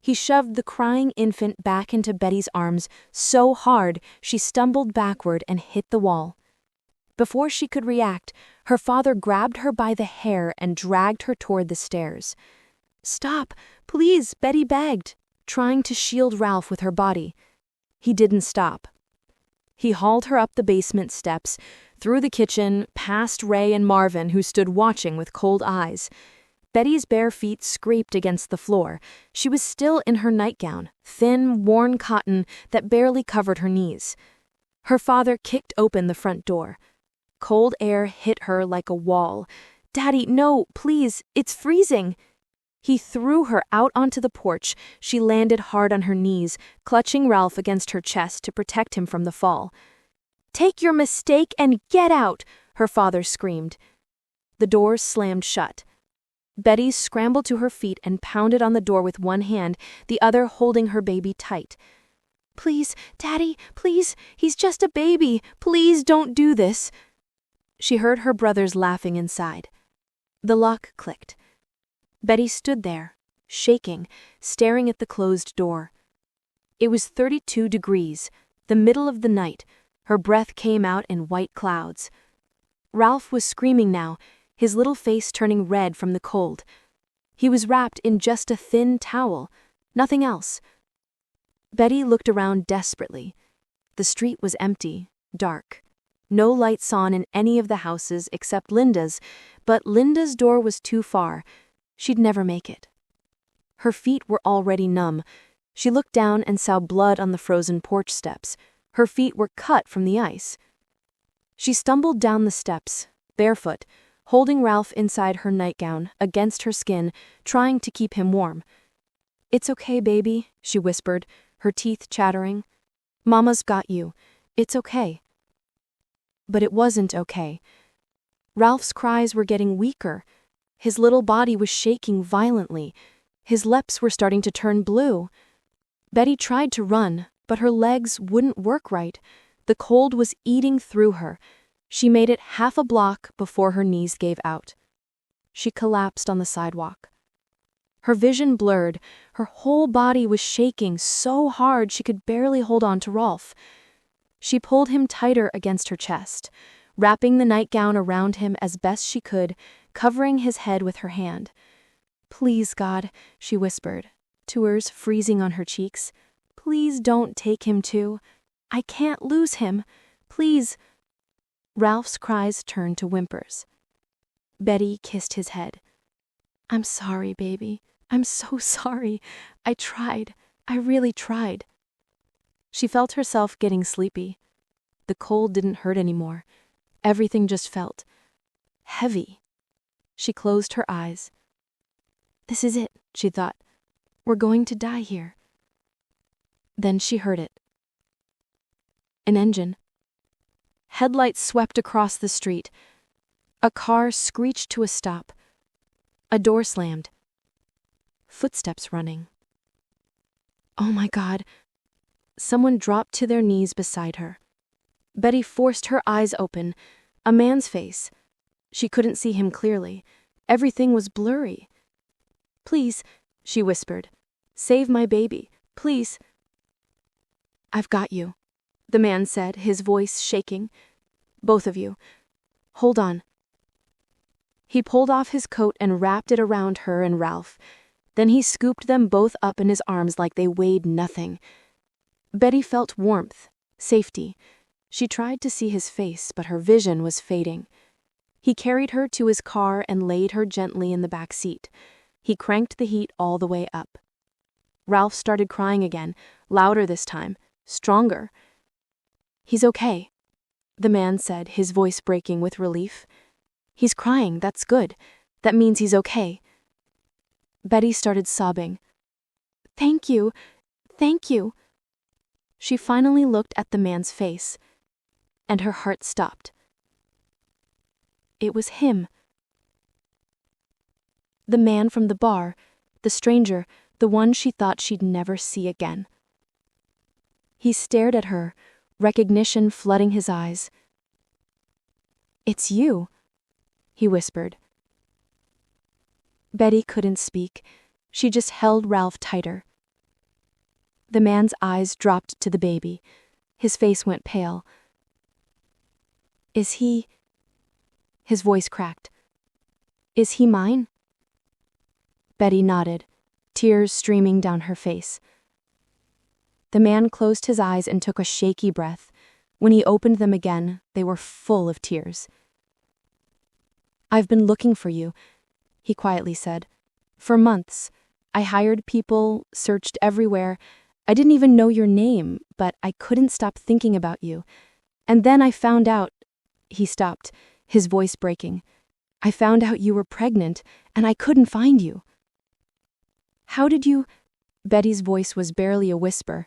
He shoved the crying infant back into Betty's arms so hard she stumbled backward and hit the wall. Before she could react, her father grabbed her by the hair and dragged her toward the stairs. "Stop, please," Betty begged, trying to shield Ralph with her body. He didn't stop. He hauled her up the basement steps, through the kitchen, past Ray and Marvin, who stood watching with cold eyes. Betty's bare feet scraped against the floor. She was still in her nightgown, thin, worn cotton that barely covered her knees. Her father kicked open the front door. Cold air hit her like a wall. "Daddy, no, please, it's freezing." He threw her out onto the porch. She landed hard on her knees, clutching Ralph against her chest to protect him from the fall. "Take your mistake and get out," her father screamed. The door slammed shut. Betty scrambled to her feet and pounded on the door with one hand, the other holding her baby tight. "Please, Daddy, please, he's just a baby. Please don't do this." She heard her brothers laughing inside. The lock clicked. Betty stood there, shaking, staring at the closed door. It was 32 degrees, the middle of the night. Her breath came out in white clouds. Ralph was screaming now, his little face turning red from the cold. He was wrapped in just a thin towel, nothing else. Betty looked around desperately. The street was empty, dark. No lights on in any of the houses except Linda's, but Linda's door was too far. She'd never make it. Her feet were already numb. She looked down and saw blood on the frozen porch steps. Her feet were cut from the ice. She stumbled down the steps, barefoot, holding Ralph inside her nightgown, against her skin, trying to keep him warm. "It's okay, baby," she whispered, her teeth chattering. "Mama's got you. It's okay." But it wasn't okay. Ralph's cries were getting weaker. His little body was shaking violently. His lips were starting to turn blue. Betty tried to run, but her legs wouldn't work right. The cold was eating through her. She made it half a block before her knees gave out. She collapsed on the sidewalk. Her vision blurred. Her whole body was shaking so hard she could barely hold on to Rolf. She pulled him tighter against her chest, wrapping the nightgown around him as best she could, covering his head with her hand. "Please, God," she whispered, tears freezing on her cheeks. "Please don't take him too. I can't lose him. Please." Ralph's cries turned to whimpers. Betty kissed his head. "I'm sorry, baby. I'm so sorry. I tried. I really tried." She felt herself getting sleepy. The cold didn't hurt anymore. Everything just felt heavy. She closed her eyes. "This is it," she thought. "We're going to die here." Then she heard it. An engine. Headlights swept across the street. A car screeched to a stop. A door slammed. Footsteps running. Oh my God. Someone dropped to their knees beside her. Betty forced her eyes open. A man's face. She couldn't see him clearly. Everything was blurry. "Please," she whispered. "Save my baby. Please." "I've got you," the man said, his voice shaking. "Both of you. Hold on." He pulled off his coat and wrapped it around her and Ralph. Then he scooped them both up in his arms like they weighed nothing. Betty felt warmth, safety. She tried to see his face, but her vision was fading. He carried her to his car and laid her gently in the back seat. He cranked the heat all the way up. Ralph started crying again, louder this time, stronger. "He's okay," the man said, his voice breaking with relief. "He's crying, that's good. That means he's okay." Betty started sobbing. "Thank you, thank you." She finally looked at the man's face, and her heart stopped. It was him. The man from the bar, the stranger, the one she thought she'd never see again. He stared at her, recognition flooding his eyes. "It's you," he whispered. Betty couldn't speak. She just held Ralph tighter. The man's eyes dropped to the baby. His face went pale. "Is he..." His voice cracked. "Is he mine?" Betty nodded, tears streaming down her face. The man closed his eyes and took a shaky breath. When he opened them again, they were full of tears. "I've been looking for you," he quietly said. "For months. I hired people, searched everywhere. I didn't even know your name, but I couldn't stop thinking about you. And then I found out..." He stopped, his voice breaking. "I found out you were pregnant, and I couldn't find you." "How did you..." Betty's voice was barely a whisper.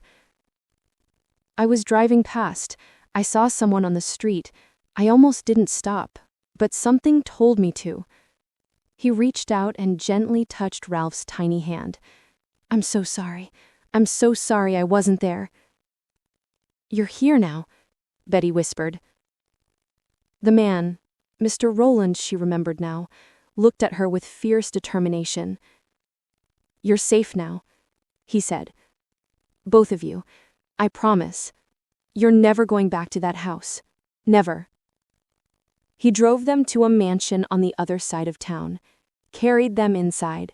"I was driving past. I saw someone on the street. I almost didn't stop, but something told me to." He reached out and gently touched Ralph's tiny hand. "I'm so sorry. I'm so sorry I wasn't there." "You're here now," Betty whispered. The man, Mr. Rowland, she remembered now, looked at her with fierce determination. "You're safe now," he said. "Both of you. I promise. You're never going back to that house. Never." He drove them to a mansion on the other side of town, carried them inside,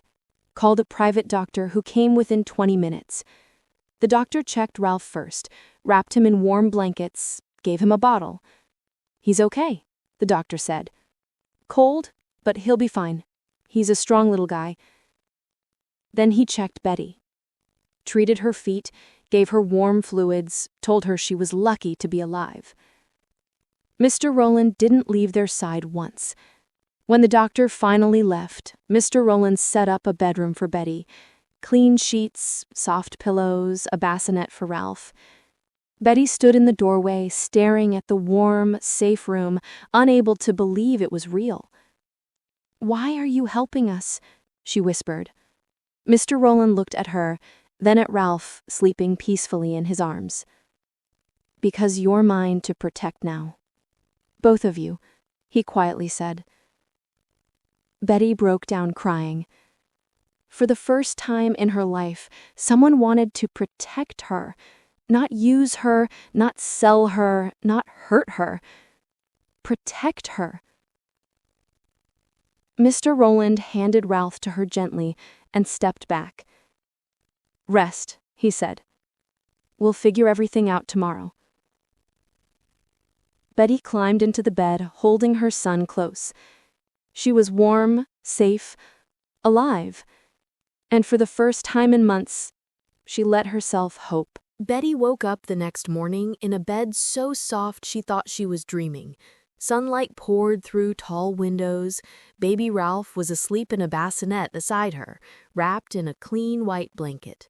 called a private doctor who came within 20 minutes. The doctor checked Ralph first, wrapped him in warm blankets, gave him a bottle. "He's okay," the doctor said. "Cold, but he'll be fine. He's a strong little guy." Then he checked Betty, treated her feet, gave her warm fluids, told her she was lucky to be alive. Mr. Rowland didn't leave their side once. When the doctor finally left, Mr. Rowland set up a bedroom for Betty. Clean sheets, soft pillows, a bassinet for Ralph. Betty stood in the doorway, staring at the warm, safe room, unable to believe it was real. "Why are you helping us?" she whispered. Mr. Rowland looked at her, then at Ralph, sleeping peacefully in his arms. "Because you're mine to protect now. Both of you," he quietly said. Betty broke down crying. For the first time in her life, someone wanted to protect her, not use her, not sell her, not hurt her. Protect her. Mr. Rowland handed Ralph to her gently and stepped back. "Rest," he said. "We'll figure everything out tomorrow." Betty climbed into the bed, holding her son close. She was warm, safe, alive, and for the first time in months, she let herself hope. Betty woke up the next morning in a bed so soft she thought she was dreaming. Sunlight poured through tall windows. Baby Ralph was asleep in a bassinet beside her, wrapped in a clean white blanket.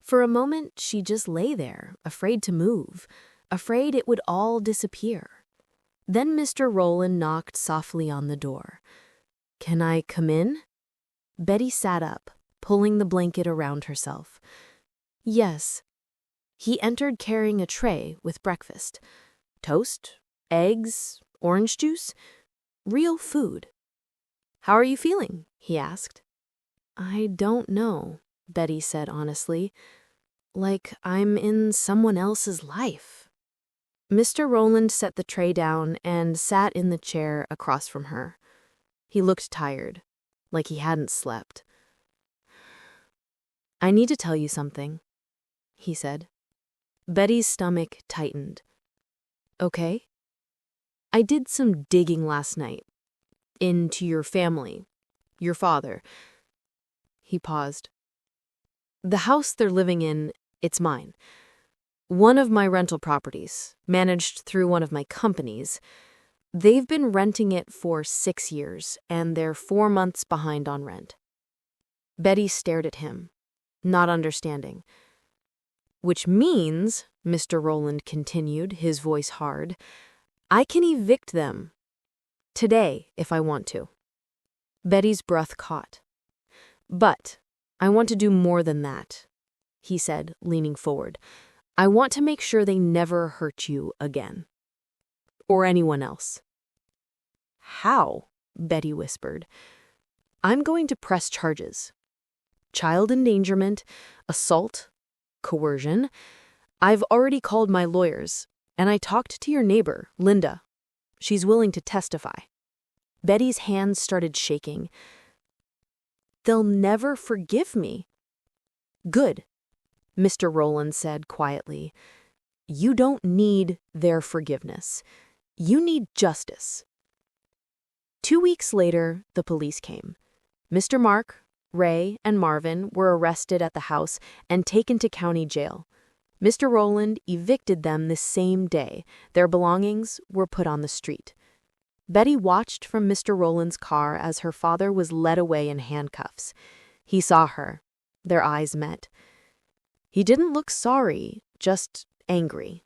For a moment, she just lay there, afraid to move, afraid it would all disappear. Then Mr. Rowland knocked softly on the door. "Can I come in?" Betty sat up, pulling the blanket around herself. "Yes." He entered carrying a tray with breakfast. Toast, eggs, orange juice, real food. "How are you feeling?" he asked. "I don't know," Betty said honestly. "Like I'm in someone else's life." Mr. Rowland set the tray down and sat in the chair across from her. He looked tired, like he hadn't slept. "I need to tell you something," he said. Betty's stomach tightened. "Okay?" "I did some digging last night. Into your family. Your father." He paused. "The house they're living in, it's mine. One of my rental properties, managed through one of my companies. They've been renting it for 6 years, and they're 4 months behind on rent." Betty stared at him, not understanding. "Which means," Mr. Rowland continued, his voice hard, "I can evict them today if I want to." Betty's breath caught. "But I want to do more than that," he said, leaning forward. "I want to make sure they never hurt you again. Or anyone else." "How?" Betty whispered. "I'm going to press charges. Child endangerment, assault, coercion. I've already called my lawyers, and I talked to your neighbor, Linda. She's willing to testify." Betty's hands started shaking. "They'll never forgive me." "Good," Mr. Rowland said quietly. "You don't need their forgiveness. You need justice." 2 weeks later, the police came. Mr. Mark, Ray, and Marvin were arrested at the house and taken to county jail. Mr. Rowland evicted them the same day. Their belongings were put on the street. Betty watched from Mr. Rowland's car as her father was led away in handcuffs. He saw her. Their eyes met. He didn't look sorry, just angry.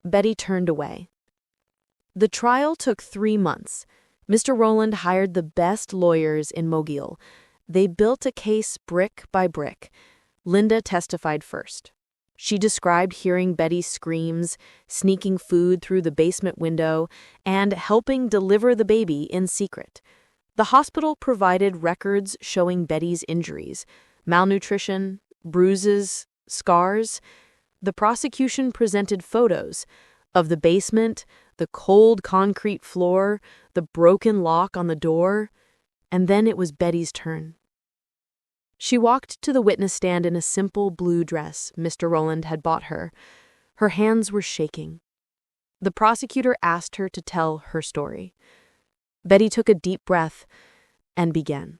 Betty turned away. The trial took 3 months. Mr. Rowland hired the best lawyers in Mobile. They built a case brick by brick. Linda testified first. She described hearing Betty's screams, sneaking food through the basement window, and helping deliver the baby in secret. The hospital provided records showing Betty's injuries, malnutrition, bruises, scars. The prosecution presented photos of the basement, the cold concrete floor, the broken lock on the door, and then it was Betty's turn. She walked to the witness stand in a simple blue dress Mr. Rowland had bought her. Her hands were shaking. The prosecutor asked her to tell her story. Betty took a deep breath and began.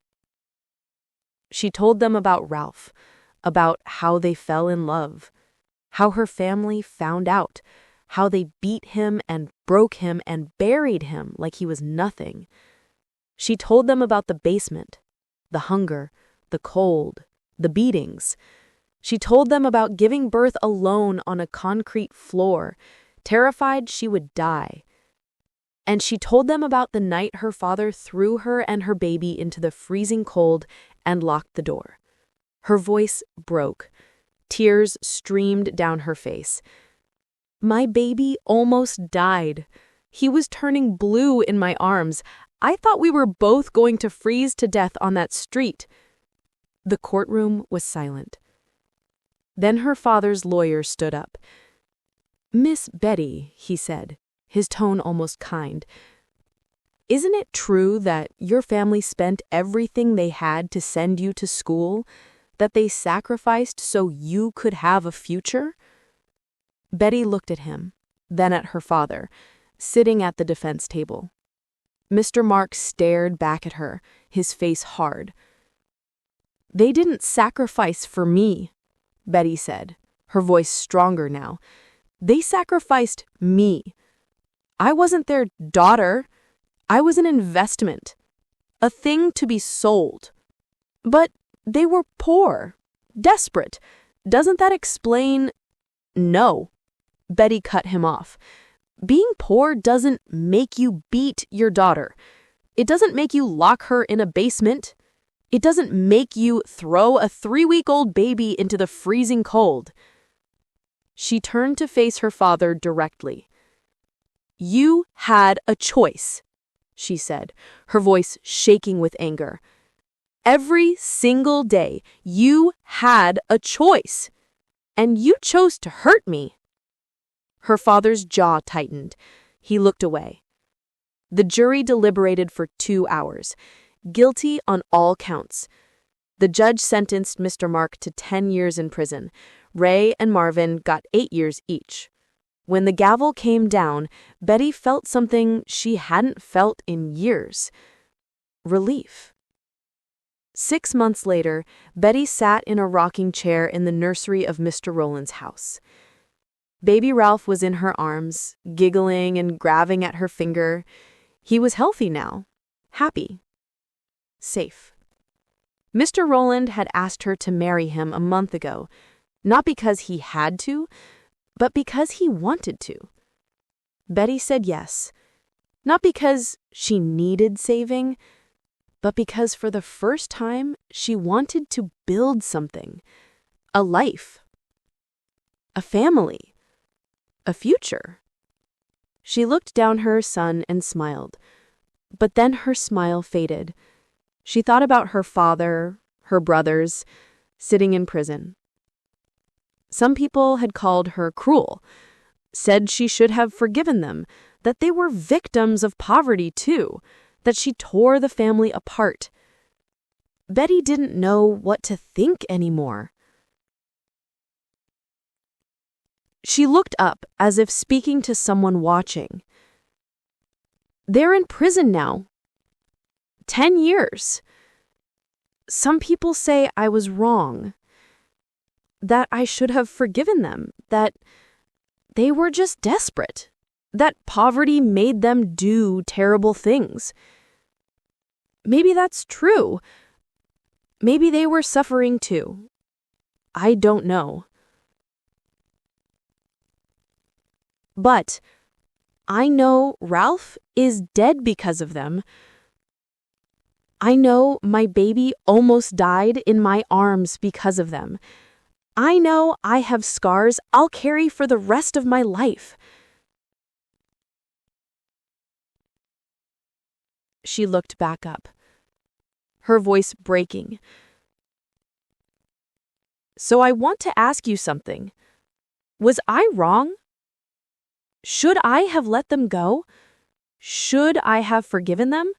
She told them about Ralph, about how they fell in love, how her family found out, how they beat him and broke him and buried him like he was nothing. She told them about the basement, the hunger, the cold, the beatings. She told them about giving birth alone on a concrete floor, terrified she would die. And she told them about the night her father threw her and her baby into the freezing cold and locked the door. Her voice broke. Tears streamed down her face. My baby almost died. He was turning blue in my arms. I thought we were both going to freeze to death on that street. The courtroom was silent. Then her father's lawyer stood up. Miss Betty, he said, his tone almost kind, isn't it true that your family spent everything they had to send you to school, that they sacrificed so you could have a future? Betty looked at him, then at her father, sitting at the defense table. Mr. Mark stared back at her, his face hard. They didn't sacrifice for me, Betty said, her voice stronger now. They sacrificed me. I wasn't their daughter. I was an investment, a thing to be sold. But they were poor, desperate. Doesn't that explain? No. Betty cut him off. Being poor doesn't make you beat your daughter. It doesn't make you lock her in a basement. It doesn't make you throw a 3-week-old baby into the freezing cold. She turned to face her father directly. You had a choice, she said, her voice shaking with anger. Every single day, you had a choice, and you chose to hurt me. Her father's jaw tightened. He looked away. The jury deliberated for 2 hours, guilty on all counts. The judge sentenced Mr. Mark to 10 years in prison. Ray and Marvin got 8 years each. When the gavel came down, Betty felt something she hadn't felt in years. Relief. 6 months later, Betty sat in a rocking chair in the nursery of Mr. Rowland's house. Baby Ralph was in her arms, giggling and grabbing at her finger. He was healthy now, happy, safe. Mr. Rowland had asked her to marry him a month ago, not because he had to, but because he wanted to. Betty said yes, not because she needed saving, but because for the first time she wanted to build something, a life, a family. A future. She looked down her son and smiled, but then her smile faded. She thought about her father, her brothers, sitting in prison. Some people had called her cruel, said she should have forgiven them, that they were victims of poverty too, that she tore the family apart. Betty didn't know what to think anymore. She looked up as if speaking to someone watching. They're in prison now. 10 years. Some people say I was wrong, that I should have forgiven them, that they were just desperate, that poverty made them do terrible things. Maybe that's true. Maybe they were suffering too. I don't know. But I know Ralph is dead because of them. I know my baby almost died in my arms because of them. I know I have scars I'll carry for the rest of my life. She looked back up, her voice breaking. So I want to ask you something. Was I wrong? Should I have let them go? Should I have forgiven them?